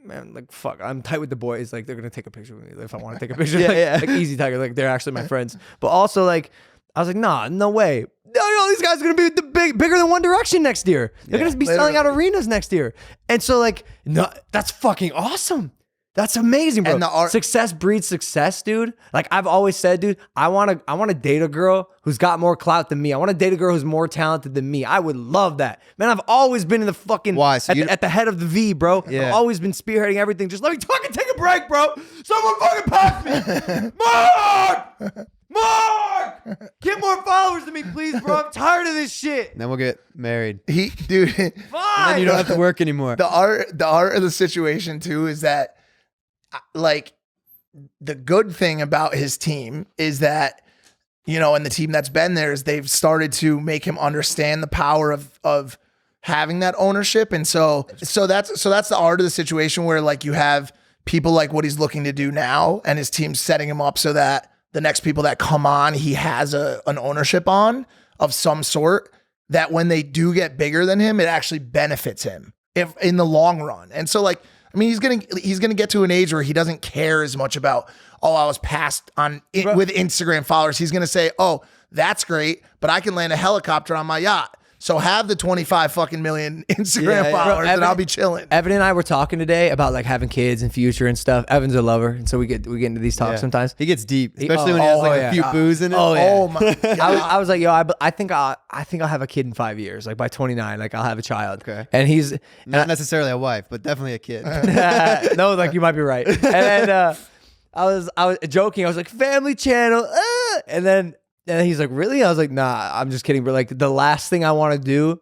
man, like fuck, I'm tight with the boys. Like they're gonna take a picture with me if I want to take a picture. Like easy tiger. Like they're actually my friends. But also like, I was like, nah, no way. No, these guys are gonna be bigger than One Direction next year. They're gonna be selling out arenas next year. And so like, no, that's fucking awesome. That's amazing, bro. And success breeds success, dude. Like I've always said, dude, I want to date a girl who's got more clout than me. I want to date a girl who's more talented than me. I would love that. Man, I've always been in the fucking, at the head of the V, bro. Yeah. I've always been spearheading everything. Just let me fucking take a break, bro. Someone fucking pass me. Come on! Mark, get more followers than me, please, bro. I'm tired of this shit. And then we'll get married. Dude, And then Fine. you don't have to work anymore. the art of the situation too is that, like, the good thing about his team is that, you know, and the team that's been there is they've started to make him understand the power of having that ownership. And so that's the art of the situation where, like, you have people like what he's looking to do now, and his team's setting him up so that the next people that come on, he has an ownership on of some sort, that when they do get bigger than him, it actually benefits him if in the long run. And so, like, I mean, he's gonna get to an age where he doesn't care as much about, oh, I was passed on with Instagram followers. He's gonna say, oh, that's great, but I can land a helicopter on my yacht. So have the 25 fucking million Instagram followers, and I'll be chilling. Evan and I were talking today about like having kids and future and stuff. Evan's a lover, and so we get into these talks sometimes. He gets deep, especially when he has like a few booze in it. Oh my God. I was like, yo, I think I'll have a kid in 5 years. Like by 29, like I'll have a child. Okay. And he's Not necessarily a wife, but definitely a kid. no, like you might be right. And then I was joking. I was like, Family Channel, and then he's like, really? I was like, nah, I'm just kidding. But like, the last thing I want to do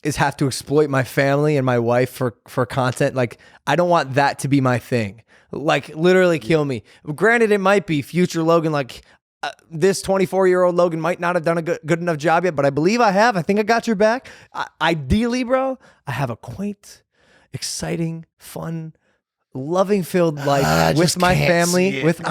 is have to exploit my family and my wife for content. Like, I don't want that to be my thing. Like, literally kill me. Granted, it might be future Logan. Like, this 24-year-old Logan might not have done a good enough job yet, but I believe I have. I think I got your back. Ideally, bro, I have a quaint, exciting, fun, loving-filled life with my family, with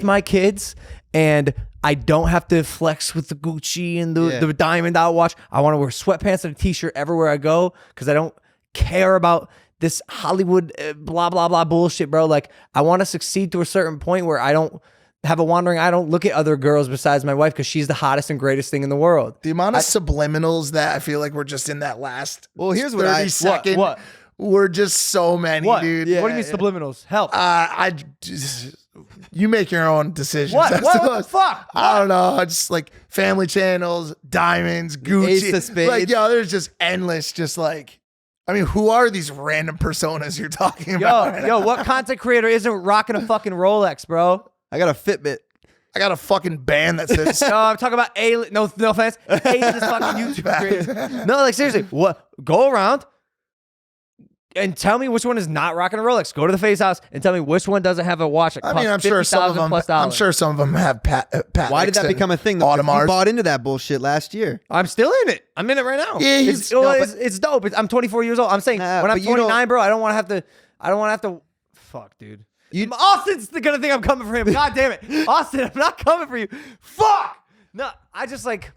my kids, and I don't have to flex with the Gucci and the diamond out watch. I want to wear sweatpants and a t-shirt everywhere I go because I don't care about this Hollywood blah, blah, blah bullshit, bro. Like, I want to succeed to a certain point where I don't have a wandering. I don't look at other girls besides my wife because she's the hottest and greatest thing in the world. The amount of subliminals that I feel like we're just in that last here's 30 second. What? We're just so many, What? dude. Yeah, what do you mean subliminals? Help. You make your own decisions. What the fuck? I don't know. Just like family channels, diamonds, Gucci. Ace of spades. Like, yo, there's just endless, just like, I mean, who are these random personas you're talking about? right Yo, now? what content creator isn't rocking a fucking Rolex, bro? I got a Fitbit. I got a fucking band that says, No, I'm talking about no offense. A-list fucking YouTube creators. No, like seriously, what? Go around and tell me which one is not rocking a Rolex. Go to the Face House and tell me which one doesn't have a watch that costs I'm sure some of them. $50,000+. I'm sure some of them have Why did that become a thing? You bought into that bullshit last year. I'm still in it. I'm in it right now. Yeah, it's dope. I'm 24 years old. I'm saying when I'm 29, bro, I don't want to have to. Fuck, dude. Austin's gonna think I'm coming for him. God damn it, Austin, I'm not coming for you. Fuck. No, I just like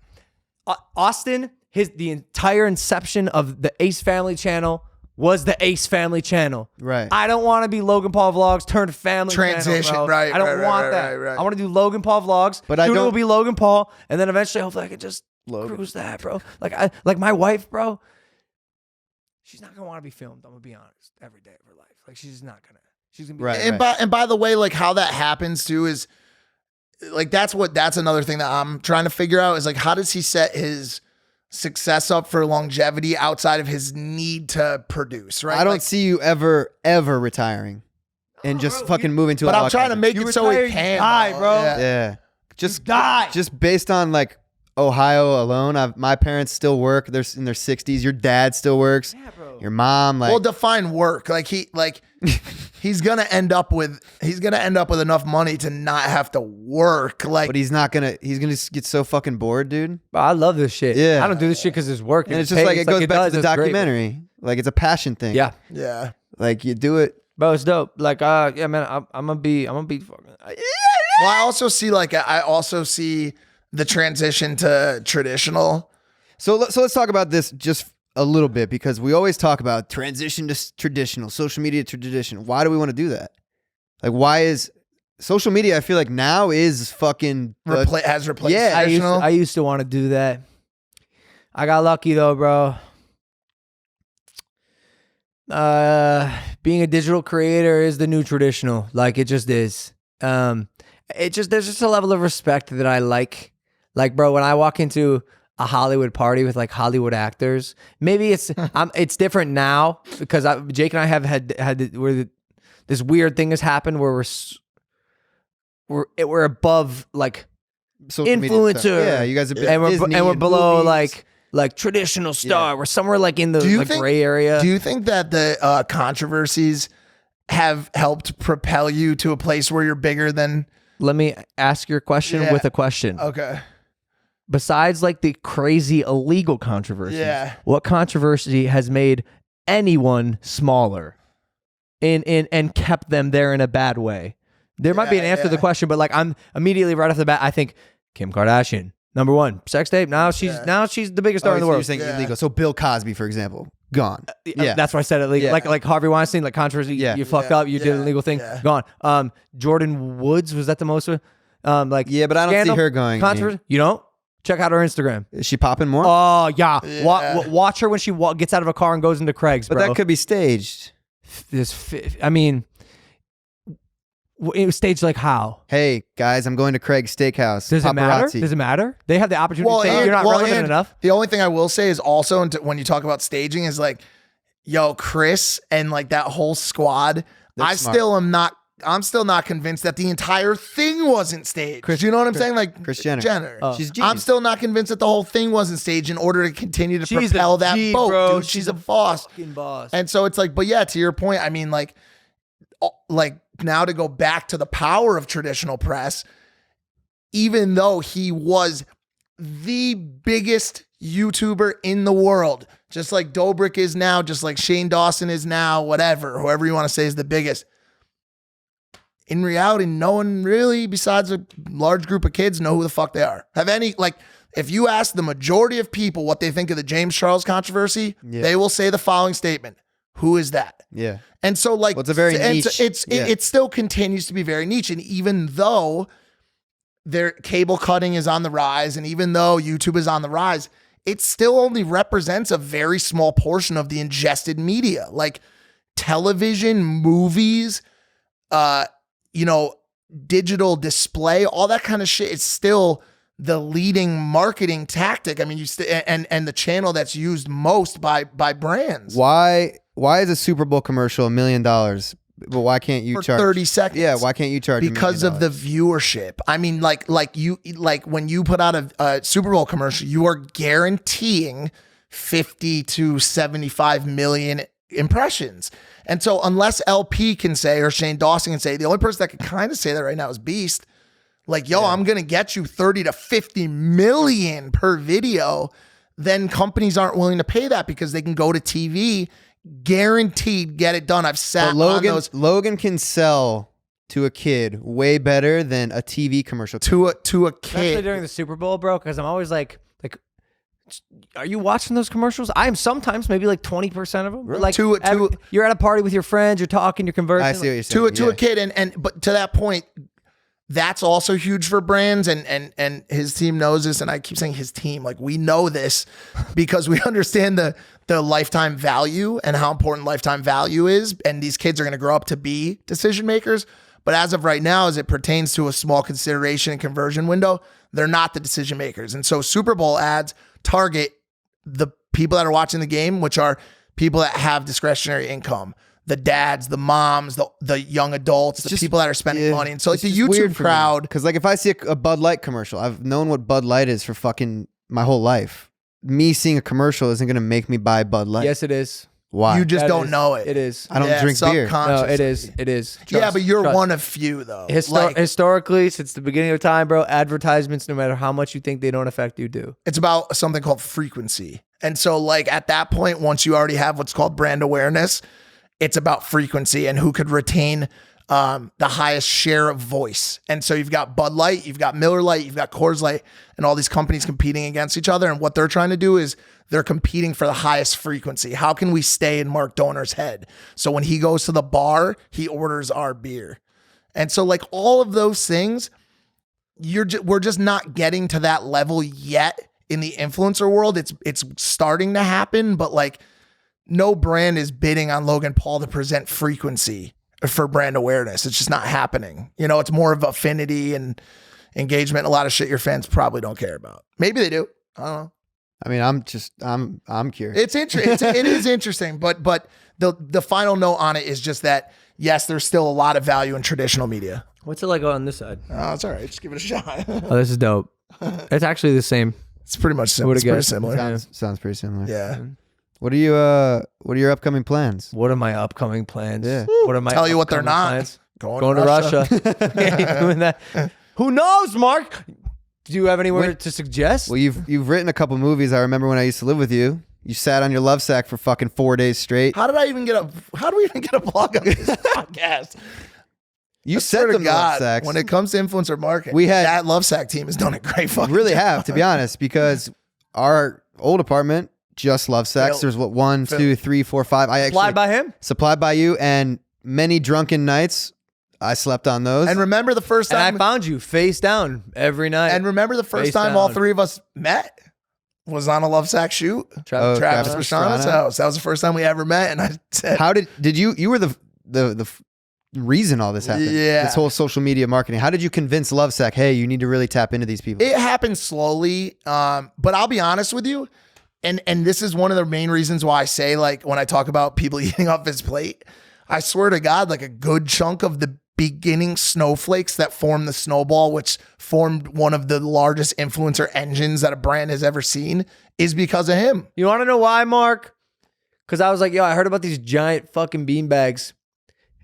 Austin. The entire inception of the Ace Family Channel was the Ace Family Channel. Right. I don't want to be Logan Paul Vlogs turned family transition. channel, bro. Right. I don't want that. Right. I want to do Logan Paul Vlogs. But Soon it will be Logan Paul, and then eventually, hopefully, I can just cruise that, bro. Like my wife, bro. She's not gonna want to be filmed. I'm gonna be honest. Every day of her life, like she's not gonna. She's gonna be right. And by the way, like how that happens too is like that's another thing that I'm trying to figure out is like how does he set his success up for longevity outside of his need to produce, right? I don't see you ever retiring and just fucking moving to. But I'm trying to make it so he can die, bro. Yeah, just die. Just based on like Ohio alone, my parents still work. They're in their 60s. Your dad still works. Yeah, bro. Your mom, like, well, define work. Like he's gonna end up with enough money to not have to work. Like, but he's gonna get so fucking bored, dude. I love this shit. Yeah, I don't do this shit because it's work. And it's just like it goes back to the documentary. Like it's a passion thing. Yeah. Like you do it, bro. It's dope. Like, yeah, man. I'm gonna be fucking. Well, I also see the transition to traditional. So let's talk about this just a little bit because we always talk about transition to traditional, social media to tradition. Why do we want to do that? Like, why is social media? I feel like now is fucking has replaced yeah. traditional. I used to want to do that. I got lucky though, bro. Being a digital creator is the new traditional. Like it just is. There's just a level of respect that I like. Like, bro, when I walk into a Hollywood party with like Hollywood actors, maybe it's different now because Jake and I have had where this weird thing has happened where we're above like Social media influencer. stuff. Yeah, you guys have been and Disney we're below movies. like traditional star. We're somewhere like in the like gray area. Do you think that the controversies have helped propel you to a place where you're bigger than? Let me ask your question with a question. Okay. Besides like the crazy illegal controversies, what controversy has made anyone smaller and kept them there in a bad way? There might be an answer to the question, but like I'm immediately right off the bat, I think Kim Kardashian, number one, sex tape. Now she's the biggest star in the world. You're saying illegal. So Bill Cosby, for example, gone. That's why I said illegal. Like Harvey Weinstein, like controversy. You fucked up. You did an illegal thing. Gone. Jordan Woods, was that the most? Like but I don't scandal, see her going. Controversy. You don't? Check out her Instagram. Is she popping more? Oh yeah. Watch her when she gets out of a car and goes into Craig's. But bro. that could be staged. I mean, it was staged like how? Hey guys, I'm going to Craig's Steakhouse. Does it matter? Paparazzi. Does it matter? They have the opportunity to say you're not relevant enough. The only thing I will say is also when you talk about staging is like, yo, Chris and like that whole squad. I'm still not convinced that the entire thing wasn't staged. You know what I'm saying? Like Kris Jenner. She's genius. I'm still not convinced that the whole thing wasn't staged in order to continue to propel that boat, bro. dude. She's a boss. Fucking boss. And so it's like, but yeah, to your point, I mean, like now to go back to the power of traditional press, even though he was the biggest YouTuber in the world, just like Dobrik is now, just like Shane Dawson is now, whoever you want to say is the biggest. In reality, no one really, besides a large group of kids, know who the fuck they are. If you ask the majority of people what they think of the James Charles controversy, they will say the following statement: "Who is that?" Yeah. And so, like, it's a very niche. It still continues to be very niche. And even though their cable cutting is on the rise, and even though YouTube is on the rise, it still only represents a very small portion of the ingested media, like television, movies, digital display, all that kind of shit. It's still the leading marketing tactic. I mean, and the channel that's used most by brands. Why is a Super Bowl commercial $1 million? But why can't you charge 30 seconds? Yeah, why can't you charge? Because of the viewership. I mean, like when you put out a Super Bowl commercial, you are guaranteeing 50 to 75 million impressions. And so unless LP can say, or Shane Dawson can say, the only person that can kind of say that right now is Beast. Like, yo, I'm going to get you 30 to 50 million per video. Then companies aren't willing to pay that because they can go to TV, guaranteed get it done. I've sat on those. Logan can sell to a kid way better than a TV commercial. To a Especially kid. during the Super Bowl, bro, because I'm always like, are you watching those commercials? I am sometimes, maybe like 20% of them. Really? Like you're at a party with your friends, you're talking, you're conversing. I see what you're saying. To a kid, but to that point, that's also huge for brands, and his team knows this, and I keep saying his team, like we know this because we understand the lifetime value and how important lifetime value is, and these kids are going to grow up to be decision makers. But as of right now, as it pertains to a small consideration and conversion window, they're not the decision makers. And so Super Bowl ads target the people that are watching the game, which are people that have discretionary income. The dads, the moms, the young adults, the people that are spending money. And so like the YouTube crowd. Because like if I see a Bud Light commercial, I've known what Bud Light is for fucking my whole life. Me seeing a commercial isn't going to make me buy Bud Light. Yes, it is. Why? You just don't know it. It is. I don't drink beer. No, it is. It is. Yeah, but you're one of few though. Historically, since the beginning of time, bro, advertisements, no matter how much you think they don't affect you, do. It's about something called frequency. And so like at that point, once you already have what's called brand awareness, it's about frequency and who could retain the highest share of voice. And so you've got Bud Light, you've got Miller Lite, you've got Coors Light, and all these companies competing against each other. And what they're trying to do is they're competing for the highest frequency. How can we stay in Mark Dohner's head? So when he goes to the bar, he orders our beer. And so like all of those things, we're just not getting to that level yet in the influencer world. It's starting to happen, but like no brand is bidding on Logan Paul to present frequency for brand awareness. It's just not happening. You know, it's more of affinity and engagement. A lot of shit your fans probably don't care about. Maybe they do. I don't know. I mean, I'm curious. It's interesting. It is interesting, but the final note on it is just that yes, there's still a lot of value in traditional media. What's it like on this side? Oh, it's all right. Just give it a shot. Oh, this is dope. It's actually the same. It's pretty much similar. It's pretty similar. Sounds pretty similar. Yeah. What are your upcoming plans? What are my upcoming plans? Yeah. What are my Tell you what they're upcoming not. plans? Going to Russia. Ain't doing that. Who knows, Mark? Do you have anywhere to suggest? Well, you've written a couple movies. I remember when I used to live with you. You sat on your love sack for fucking 4 days straight. How do we even get a plug on this podcast? You I said swear to them love God, sacks. when it comes to influencer marketing, We had- that Love Sack team has done a great fucking really job. have, to be honest, because our old apartment just love sacks. Phil. There's what 1, 2, 3, 4, 5. I actually Applied by him? supplied by you, and many drunken nights I slept on those. And remember the first And I time found you face down every night. and remember the first Face time all down. three of us met was on a Love Sack shoot. Travis Travis Pastrana. Pastrana's house. That was the first time we ever met, and I said, How did you were the reason all this happened? Yeah. This whole social media marketing. How did you convince Lovesack, hey, you need to really tap into these people? it happened slowly, but I'll be honest with you, and this is one of the main reasons why I say, like, when I talk about people eating off his plate, I swear to God, like a good chunk of the beginning snowflakes that formed the snowball, which formed one of the largest influencer engines that a brand has ever seen, is because of him. You want to know why, Mark? Because I was like, yo, I heard about these giant fucking beanbags.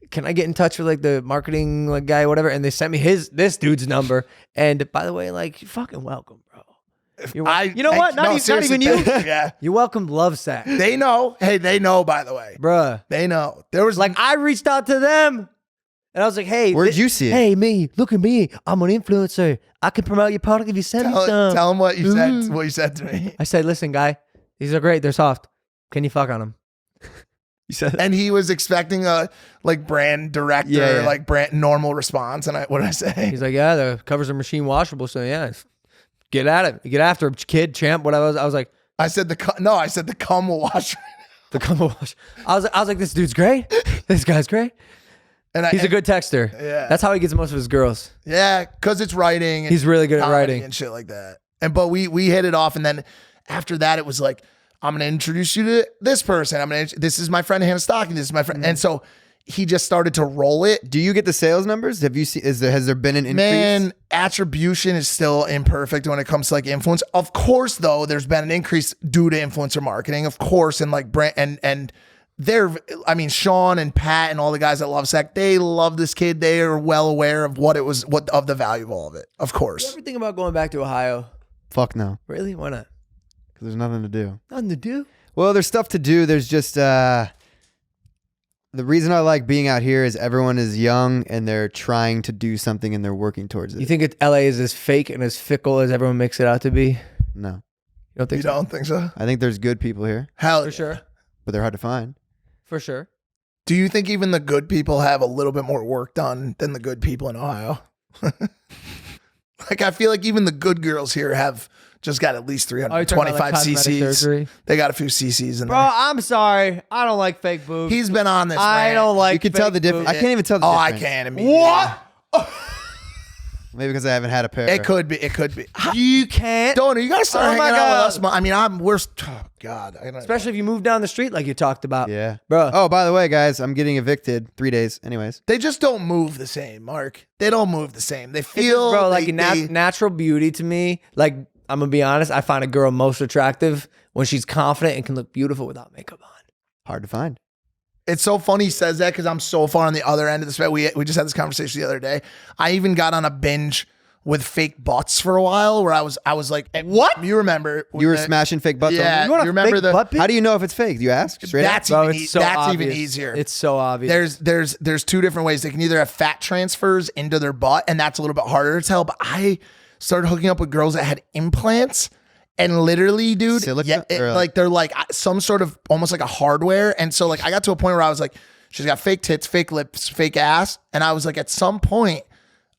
Can I get in touch with like the marketing like guy, whatever? And they sent me this dude's number. And by the way, like, you're fucking welcome, bro. You know what? Not even you. Yeah. You welcomed Love Sack, They know. Hey, they know, by the way. bruh. They know. There was Like, I reached out to them. And I was like, hey. Where'd you see it? Hey, me. Look at me. I'm an influencer. I can promote your product if you send me some. tell them what you said. Mm. What you said to me. I said, listen, guy. These are great. They're soft. Can you fuck on them? You said And he was expecting a like brand director, Yeah. like brand normal response. And what did I say? He's like, yeah, the covers are machine washable. So yeah, get at it. Get after it, kid, champ, whatever. I was like, I said the cum will wash. the come wash. I was like, this dude's great. This guy's great. And He's a good texter. Yeah. That's how he gets most of his girls. Yeah, because it's writing. And He's really good at comedy writing. and shit like that. But we hit it off, and then after that, it was like, I'm gonna introduce you to this person. This is my friend Hannah Stocking. This is my friend, and so he just started to roll it. Do you get the sales numbers? Have you seen? Has there been an increase? Man, attribution is still imperfect when it comes to like influence. Of course, though, there's been an increase due to influencer marketing, of course, and like brand and Sean and Pat and all the guys at Lovesack, they love this kid. They are well aware of what of the value of all of it. Of You course. ever think about going back to Ohio? Fuck no, Really? Why not? because there's nothing to do. Nothing to do. Well, there's stuff to do. There's just the reason I like being out here is everyone is young and they're trying to do something and they're working towards it. You think LA is as fake and as fickle as everyone makes it out to be? You No, don't think You so? don't think so? I think there's good people here, Hell, For sure. but they're hard to find. For sure. Do you think even the good people have a little bit more work done than the good people in Ohio? Like, I feel like even the good girls here have just got at least Oh, you're talking about, 325 like, cosmetic cc's. surgery? They got a few cc's in Bro, there. I'm sorry. I don't like fake boobs. He's been on this. I rant. don't like You can tell the fake difference. I boobs. can't even tell the Oh, I difference. can immediately. What? Maybe because I haven't had a pair. It could be. It could be. You can't. Dohner, you gotta start Oh hanging my out God. with us. I mean, we're. Oh God. Especially if you move down the street like you talked about. Yeah. Bro. Oh, by the way, guys, I'm getting evicted 3 days. Anyways. They just don't move the same, Mark. They don't move the same. They It's just, feel, bro, like they- natural beauty to me. Like, I'm going to be honest. I find a girl most attractive when she's confident and can look beautiful without makeup on. Hard to find. It's so funny he says that because I'm so far on the other end of the spectrum. We just had this conversation the other day. I even got on a binge with fake butts for a while where I was like, what? You remember? You were smashing fake butts Yeah. on You want You a remember fake the- butt pic? How do you know if it's fake? Do you ask? Straight up? That's Bro, even, it's so that's obvious. even easier. It's so obvious. There's two different ways. They can either have fat transfers into their butt, and that's a little bit harder to tell. But I started hooking up with girls that had implants, and literally, dude, Silica? Or like they're like some sort of almost like a hardware. And so like I got to a point where I was like, she's got fake tits, fake lips, fake ass, and I was like, at some point,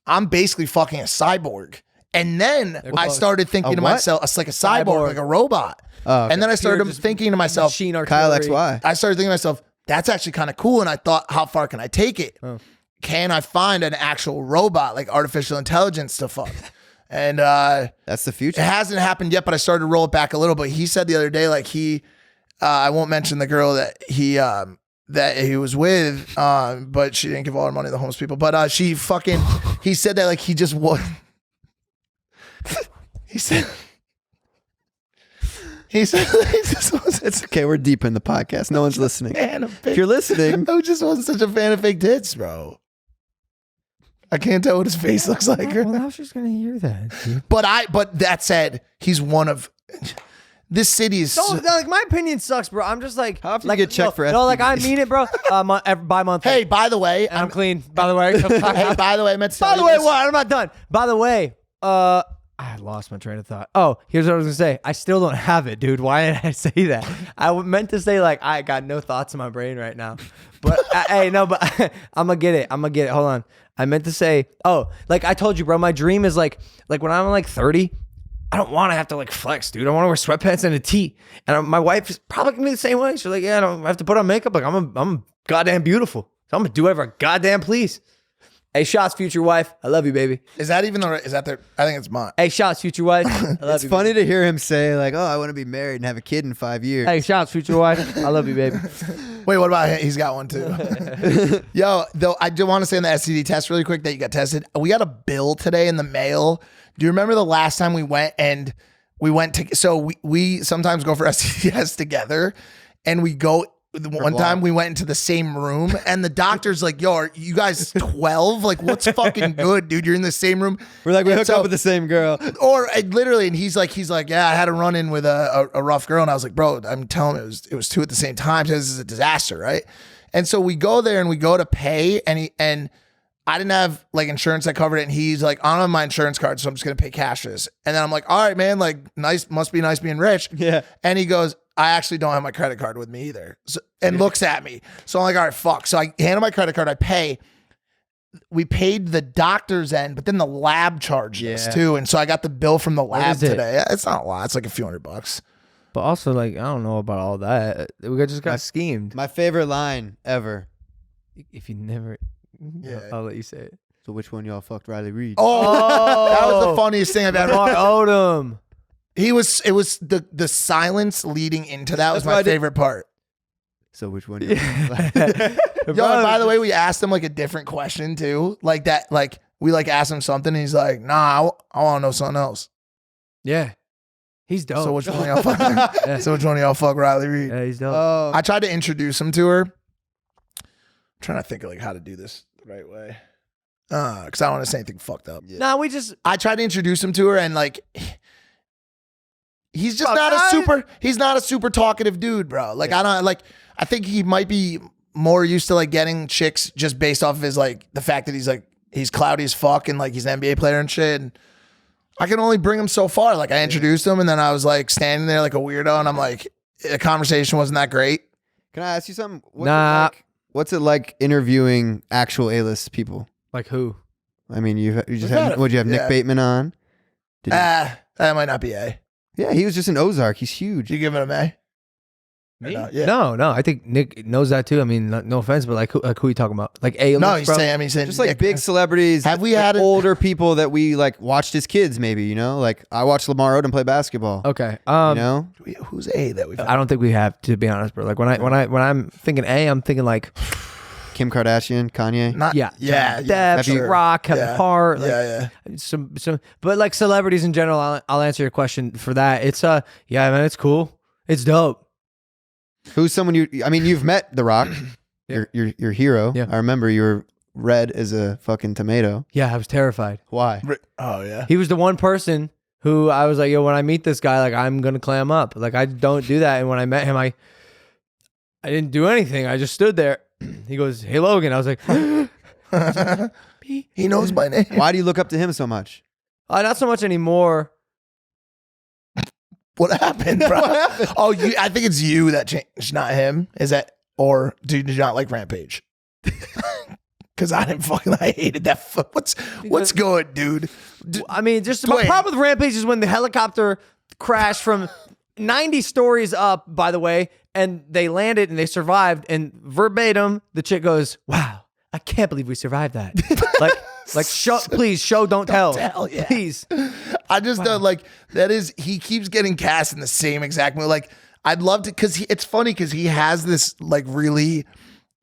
I'm basically fucking a cyborg. And then I close. started thinking A to what? myself, it's like a cyborg, Cyborg. like a robot. Oh, okay. And then I started You're just thinking to myself, Machine Kyle artillery. XY. I started thinking to myself, that's actually kind of cool. And I thought, how far can I take it? Oh. Can I find an actual robot, like artificial intelligence to fuck? And That's the it future. hasn't happened yet, but I started to roll it back a little. But he said the other day, like I won't mention the girl that he that he was with, but she didn't give all her money to the homeless people. But he said that like he just won. He said he just wasn't It's okay. We're deep in the podcast. No one's listening. If you're listening, I just wasn't such a fan of fake tits, bro. I can't tell what his face looks like. Well, I was just gonna hear that. Dude. But that said, he's one of this city is. So, like my opinion sucks, bro. I'm just like, how often like you get checked for no, like I STDs? mean it, bro. By month. Hey, by the way, I'm clean. By the way, hey, by the way, I meant to tell by the you way, this. what? I'm not done. By the way, I lost my train of thought. Oh, here's what I was gonna say. I still don't have it, dude. Why did I say that? I meant to say like I got no thoughts in my brain right now. But hey, no, but I'm gonna get it. Hold on. I meant to say, oh, like I told you, bro. My dream is like when I'm like 30, I don't want to have to like flex, dude. I want to wear sweatpants and a tee. And my wife is probably gonna be the same way. She's like, yeah, I don't have to put on makeup. Like I'm goddamn beautiful. So I'm gonna do whatever I goddamn please. Hey, shots, future wife. I love you, baby. Is that even the? Is that the? I think it's mine. Hey, shots, future wife. I love It's you. funny to hear him say like, "Oh, I want to be married and have a kid in 5 years." Hey, shots, future wife. I love you, baby. Wait, what about him? He's got one too. Yo, though, I do want to say on the STD test really quick that you got tested. We got a bill today in the mail. Do you remember the last time we went to? So we sometimes go for STD tests together, and we go. One time we went into the same room and the doctor's like, yo, are you guys 12? Like, what's fucking good, dude? You're in the same room. We're like, we hooked up with the same girl. Or literally, and he's like, yeah, I had a run in with a rough girl. And I was like, bro, I'm telling him it was two at the same time. So this is a disaster, right? And so we go there and we go to pay and I didn't have like insurance that covered it. And he's like, I don't have my insurance card, so I'm just going to pay cash for this. And then I'm like, all right, man, like nice, must be nice being rich. Yeah. And he goes, I actually don't have my credit card with me either. So, and looks at me. So I'm like, all right, fuck. So I hand him my credit card. I pay. We paid the doctor's end, but then the lab charged us too. And so I got the bill from the lab is it? today. It's not a lot. It's like a few $100. But also, like, I don't know about all that. We just got schemed. My favorite line ever. If you never, I'll let you say it. So which one y'all fucked Riley Reid? Oh, that was the funniest thing I've ever. Mark Odom. It was the silence leading into that was That's why my favorite part. So which one? Yo, and by the way, we asked him like a different question too. Like that, like we like asked him something and he's like, nah, I want to know something else. Yeah. He's dope. So which one of y'all fuck? So which one of y'all fuck Riley Reid? Yeah, he's dope. Oh, I tried to introduce him to her. I'm trying to think of like how to do this the right way. Because I don't want to say anything fucked up. yeah. Nah, we just I tried to introduce him to her and like he's just he's not a super talkative dude, bro. Like I think he might be more used to like getting chicks just based off of his like the fact that he's cloudy as fuck and like he's an NBA player and shit. And I can only bring him so far. Like I introduced him and then I was like standing there like a weirdo and I'm like, the conversation wasn't that great. Can I ask you something? What's it like interviewing actual A-list people? like who? I mean, you just We've had had Nick yeah. Bateman on? That might not be A. Yeah, he was just an Ozark. He's huge. Did you give it an A? Me? No, yeah. No. I think Nick knows that too. I mean, no offense, but like who are you talking about? Like A-list, No, he's bro? saying. I mean, he's saying Just like Nick- big celebrities. Have we like had older people that we like watched as kids? Maybe, you know, like I watched Lamar Odom play basketball. Okay. You know, Who's A that we've had? I don't think we have, to be honest, bro. Like when I'm thinking A, I'm thinking like Kim Kardashian, Kanye. Not yeah, yeah, Depp, Rock, Kevin Yeah. Hart, like, yeah. some, but like celebrities in general. I'll answer your question for that. It's yeah, man, it's cool. It's dope. Who's someone you've met The Rock, Yeah. your hero. Yeah. I remember you were red as a fucking tomato. Yeah, I was terrified. Why? Oh yeah. He was the one person who I was like, yo, when I meet this guy, like I'm gonna clam up. Like I don't do that. And when I met him, I didn't do anything. I just stood there. He goes, hey Logan. I was like, He knows my name. Why do you look up to him so much? not so much anymore. What happened, bro? Oh, I think it's you that changed, not him. Is that, or do you not like Rampage? Because I hated that. What's good, dude? I mean, just my Dwayne. problem with Rampage is when the helicopter crashed from 90 stories up, by the way, and they landed and they survived, and verbatim, the chick goes, wow, I can't believe we survived that. like show, please, show, don't tell. tell, yeah. Please. I just don't like that. He keeps getting cast in the same exact movie. Like I'd love to, because it's funny because he has this like really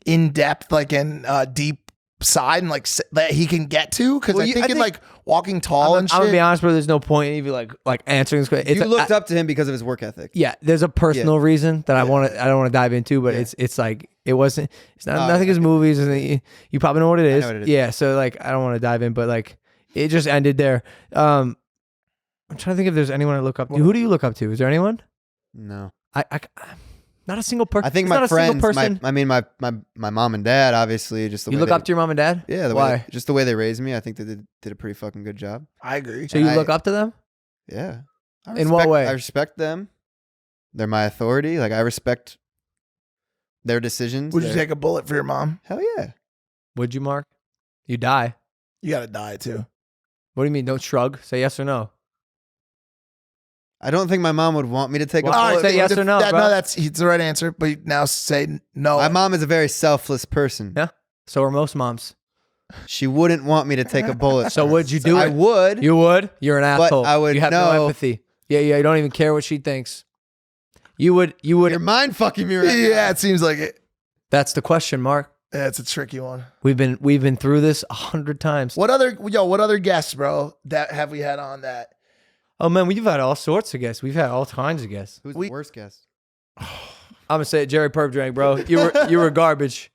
in depth, like in deep side and like that he can get to? Because I think in like Walking Tall and shit. I'm gonna be honest, bro. There's no point in even like answering this question. You looked up to him because of his work ethic. Yeah, there's a personal reason that I don't want to dive into, but it's like it's not nothing as movies, and you probably know what it is. I know what it is. Yeah, so like I don't want to dive in, but like it just ended there. I'm trying to think if there's anyone I look up to. Who do you look up to? Is there anyone? No. I not a single person. I think my friends, my mom and dad, obviously, just the way You look up to your mom and dad? Yeah, Why? Just the way they raised me. I think they did a pretty fucking good job. I agree. So you look up to them? Yeah. In what way? I respect them. They're my authority. Like I respect their decisions. Would you take a bullet for your mom? Hell yeah. Would you, Mark? You die. You gotta die too. What do you mean? Don't shrug. Say yes or no. I don't think my mom would want me to take a Well, bullet. say yes or no, bro. No, that's the right answer. But now say no. My mom is a very selfless person. Yeah. So are most moms. She wouldn't want me to take a bullet. So would you do I it? would. You would? You're an But asshole. I would You have no know- empathy. Yeah, you don't even care what she thinks. You would. You're mind fucking me right now. Yeah, it seems like it. That's the question, Mark. Yeah, it's a tricky one. We've been through this 100 times. What other guests, bro, that have we had on that? Oh man, we've had all sorts of guests. We've had all kinds of guests. Who's the worst guest? I'm gonna say it, Jerry Perp drank, bro. You were garbage.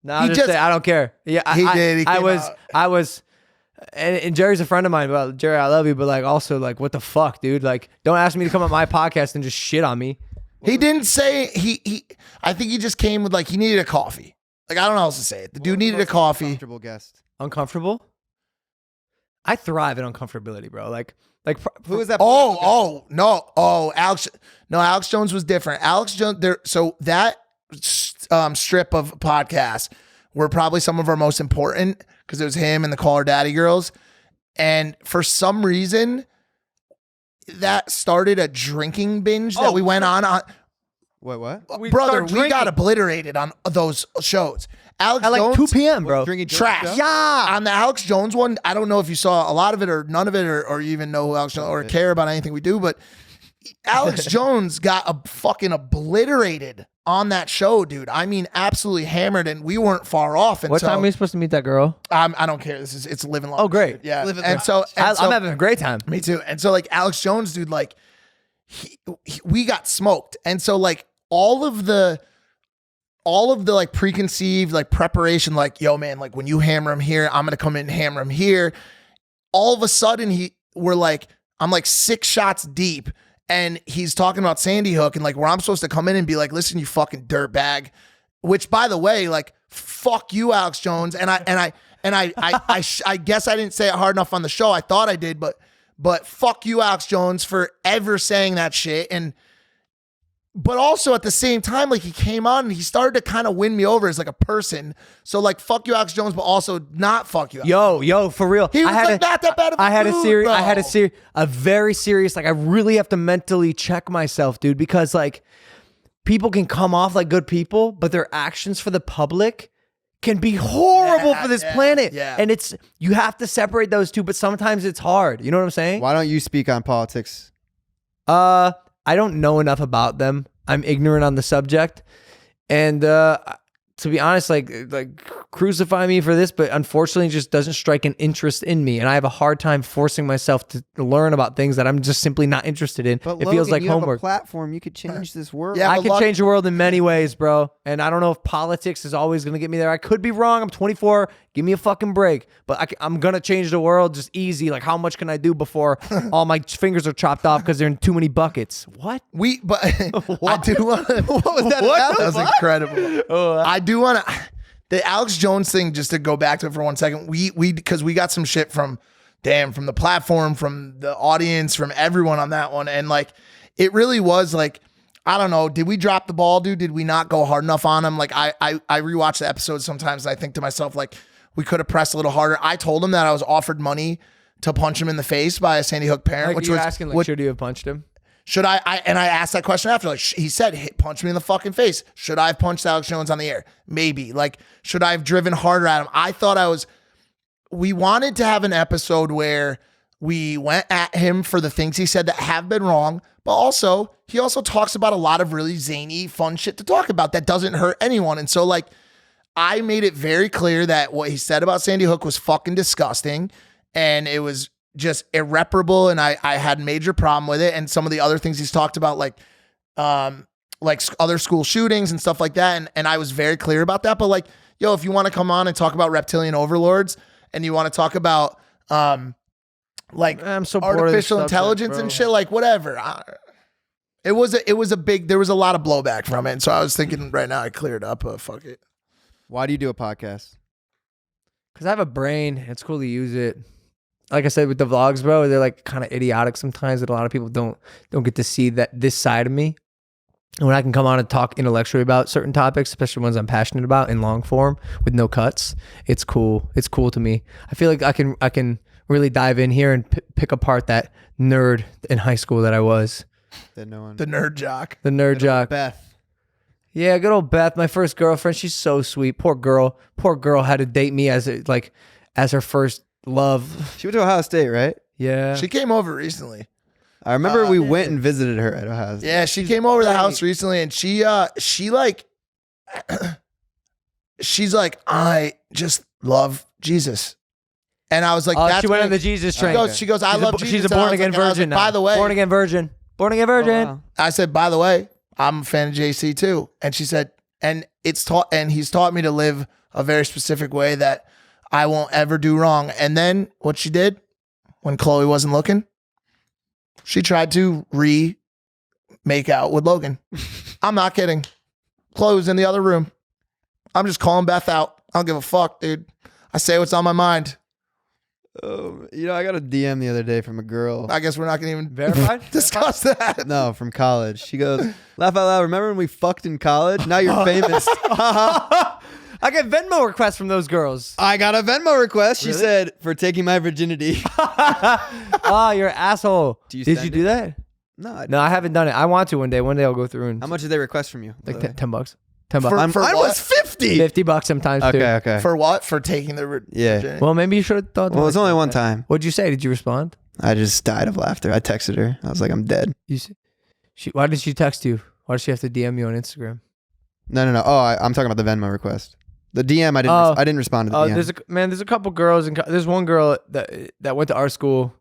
No, I'll just say I don't care. Yeah, He did. He I came was out. I was, and Jerry's a friend of mine. But Jerry, I love you, but like also like what the fuck, dude? Like don't ask me to come on my podcast and just shit on me. He didn't say he. I think he just came with like he needed a coffee. Like I don't know how else to say it. The dude needed a coffee. Comfortable guest. Uncomfortable? I thrive in uncomfortability, bro. Like Who is that? Alex Jones was different. Alex Jones there. So that strip of podcasts were probably some of our most important because it was him and the Call Her Daddy girls, and for some reason that started a drinking binge that we went on. Wait, what? Brother, we got obliterated on those shows. Alex at like Jones, 2 p.m., bro. Drinking trash. Jones? Yeah. On the Alex Jones one, I don't know if you saw a lot of it or none of it or you even know who Alex Jones or care about anything we do, but Alex Jones got fucking obliterated on that show, dude. I mean, absolutely hammered, and we weren't far off. And What time are you supposed to meet that girl? I don't care. It's Livin Large. Oh, great. Yeah. Livin' And Large. so, I'm having a great time. me too. And so like Alex Jones, dude, like we got smoked. And so like all of the like preconceived like preparation, like, yo man, like when you hammer him here, I'm going to come in and hammer him here. All of a sudden I'm like 6 shots deep and he's talking about Sandy Hook and like where I'm supposed to come in and be like, listen, you fucking dirtbag, which by the way, like, fuck you, Alex Jones. And I guess I didn't say it hard enough on the show. I thought I did, but fuck you, Alex Jones, for ever saying that shit. But also at the same time, like he came on and he started to kind of win me over as like a person. So like, fuck you, Alex Jones, but also not fuck you. Yo, for real. He was like not that bad of a dude, bro. I had a very serious, like I really have to mentally check myself, dude, because like people can come off like good people, but their actions for the public can be horrible for this planet. Yeah. And you have to separate those two, but sometimes it's hard. You know what I'm saying? Why don't you speak on politics? I don't know enough about them. I'm ignorant on the subject. And to be honest, like crucify me for this, but unfortunately it just doesn't strike an interest in me. And I have a hard time forcing myself to learn about things that I'm just simply not interested in. But it Logan, feels like you have homework. a platform. You could change this world. Yeah. I but can change the world in many ways, bro. And I don't know if politics is always going to get me there. I could be wrong. I'm 24. Give me a fucking break. But I'm going to change the world just easy. Like, how much can I do before all my fingers are chopped off because they're in too many buckets? What? I do want to. What was that? That was incredible. I do want to. The Alex Jones thing, just to go back to it for 1 second, because we got some shit from the platform, from the audience, from everyone on that one. And like, it really was like, I don't know. Did we drop the ball, dude? Did we not go hard enough on him? Like I rewatch the episodes sometimes and I think to myself, like, we could have pressed a little harder. I told him that I was offered money to punch him in the face by a Sandy Hook parent, Like, which you was asking, like, should you have punched him? should I and I asked that question after, like, he said, punch me in the fucking face. Should I have punched Alex Jones on the air? Maybe. Like, should I have driven harder at him? I thought we wanted to have an episode where we went at him for the things he said that have been wrong, but also, he also talks about a lot of really zany, fun shit to talk about that doesn't hurt anyone. And so, like, I made it very clear that what he said about Sandy Hook was fucking disgusting, and it was just irreparable, and I had major problem with it. And some of the other things he's talked about, like other school shootings and stuff like that, and I was very clear about that. But like, yo, if you want to come on and talk about reptilian overlords, and you want to talk about like I'm so bored of this artificial subject, intelligence bro. and shit, like whatever. It was a big. There was a lot of blowback from it, and so I was thinking right now I cleared up. Fuck it. Why do you do a podcast? Because I have a brain. It's cool to use it. Like I said with the vlogs, bro, they're like kind of idiotic sometimes that a lot of people don't get to see this side of me. And when I can come on and talk intellectually about certain topics, especially ones I'm passionate about in long form with no cuts, it's cool. It's cool to me. I feel like I can really dive in here and pick apart that nerd in high school that I was. That no one. The nerd jock. The nerd jock. Beth. Yeah, good old Beth, my first girlfriend. She's so sweet. Poor girl had to date me as her first love. She went to Ohio State, right? Yeah. She came over recently. I remember we went and visited her at Ohio State. Yeah, she came over to the house recently, and she like, she's like, I just love Jesus, and I was like, Oh, that's she went when- on the Jesus train. She goes, I love Jesus. She's a And I born was again like- I was virgin like, now. By the way, Born again virgin. Born again virgin. Oh, wow. I said, by the way, I'm a fan of JC too, and she said, and he's taught me to live a very specific way that I won't ever do wrong. And then what she did when Chloe wasn't looking, she tried to make out with Logan. I'm not kidding. Chloe was in the other room. I'm just calling Beth out. I don't give a fuck, dude. I say what's on my mind. I got a DM the other day from a girl. I guess we're not going to even Verified? discuss that. No, from college. She goes, laugh out loud. Remember when we fucked in college? Now you're famous. I get Venmo requests from those girls. I got a Venmo request. She Really? said, for taking my virginity. Oh, you're an asshole. Do you Did send you it? do that? No. No, I haven't done it. I want to one day. One day I'll go through and How much did they request from you? like by the way? $10. $10. For- Mine what? was 50. $50 sometimes too. Okay. For what? For taking the Yeah. virginity? Well, maybe you should have thought. Well, it was twice only about one that. time. What'd you say? Did you respond? I just died of laughter. I texted her. I was like, I'm dead. Why did she text you? Why did she have to DM you on Instagram? No. Oh, I'm talking about the Venmo request. The DM, I didn't respond to the DM. There's a couple girls and there's one girl that went to our school.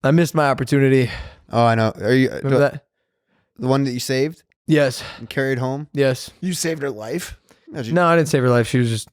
I missed my opportunity. Oh, I know. Are you Remember that? the one that you saved Yes. and carried home? Yes. You saved her life? No, I didn't save her life. She was just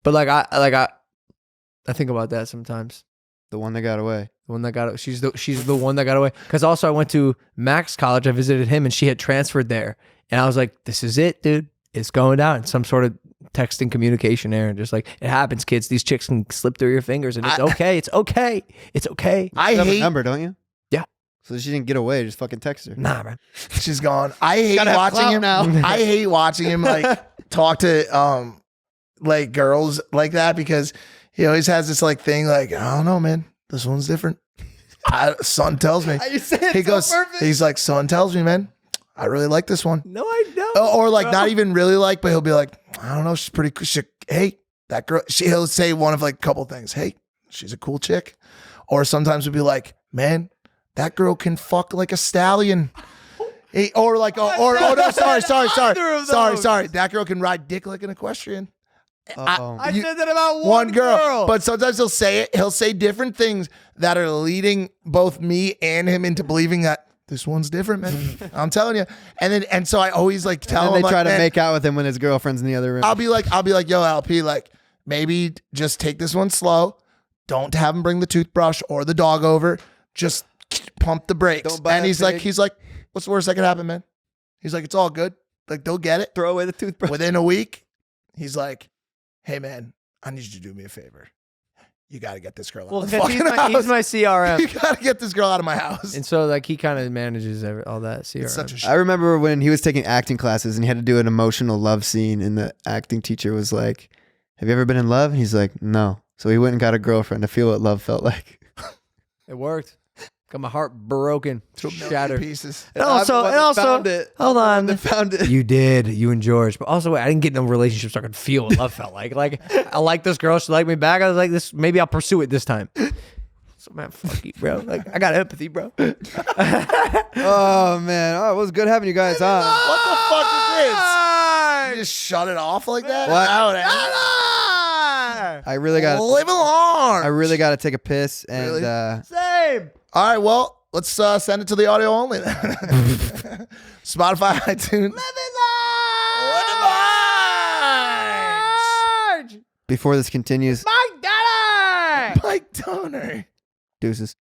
but I think about that sometimes. The one that got away. The one that got she's the one that got away. Because also I went to Max College. I visited him and she had transferred there. And I was like, this is it, dude. It's going down. Some sort of texting communication there. And just like, it happens, kids. These chicks can slip through your fingers and it's okay. It's okay. It's okay. I You have a hate. number, don't you? Yeah. So she didn't get away. Just fucking text her. Nah, man. She's gone. I hate Gotta have watching clout him now. I hate watching him like talk to like girls like that because he always has this like thing like, I don't know, man. This one's different. Son tells me. You say it He so goes. perfect. He's like, son tells me, man. I really like this one. No, I don't. Or like not even really like, but he'll be like, I don't know. She's pretty cool. Hey, that girl. He'll say one of like a couple things. Hey, she's a cool chick. Or sometimes we'll be like, man, that girl can fuck like a stallion. Hey, or like, no, sorry. That girl can ride dick like an equestrian. Uh-oh. I You- said that about One girl. But sometimes he'll say it. He'll say different things that are leading both me and him into believing that this one's different, man. I'm telling you. And so I always like tell and him they try like, to man, make out with him when his girlfriend's in the other room. I'll be like, yo, LP, like maybe just take this one slow. Don't have him bring the toothbrush or the dog over. Just pump the brakes. Don't buy And a he's pig. like, what's the worst that could happen, man? He's like, it's all good. Like, they'll get it. Throw away the toothbrush. Within a week, he's like, hey, man, I need you to do me a favor. You got to get this girl out Well, of the because fucking house. he's my CRM. You got to get this girl out of my house. And so like he kind of manages all that CRM. It's such a I remember when he was taking acting classes and he had to do an emotional love scene, and the acting teacher was like, have you ever been in love? And he's like, no. So he went and got a girlfriend to feel what love felt like. It worked. Got my heart broken, to a million shattered. pieces. And also, found it. hold on. They found it. You did, you and George. But also, wait, I didn't get in a relationship so I could feel what love felt like. Like, I like this girl. She liked me back. I was like, this. Maybe I'll pursue it this time. So, man, fuck you, bro. Like, I got empathy, bro. Oh, man. Oh, it was good having you guys on. What the fuck is this? just shut it off like that? What? I really got. Livin Large. I really got to take a piss and. Really? Same. All right, well, let's send it to the audio only then. Spotify, iTunes. Livin Large. Before this continues, Mike Dohner. Mike Dohner. deuces.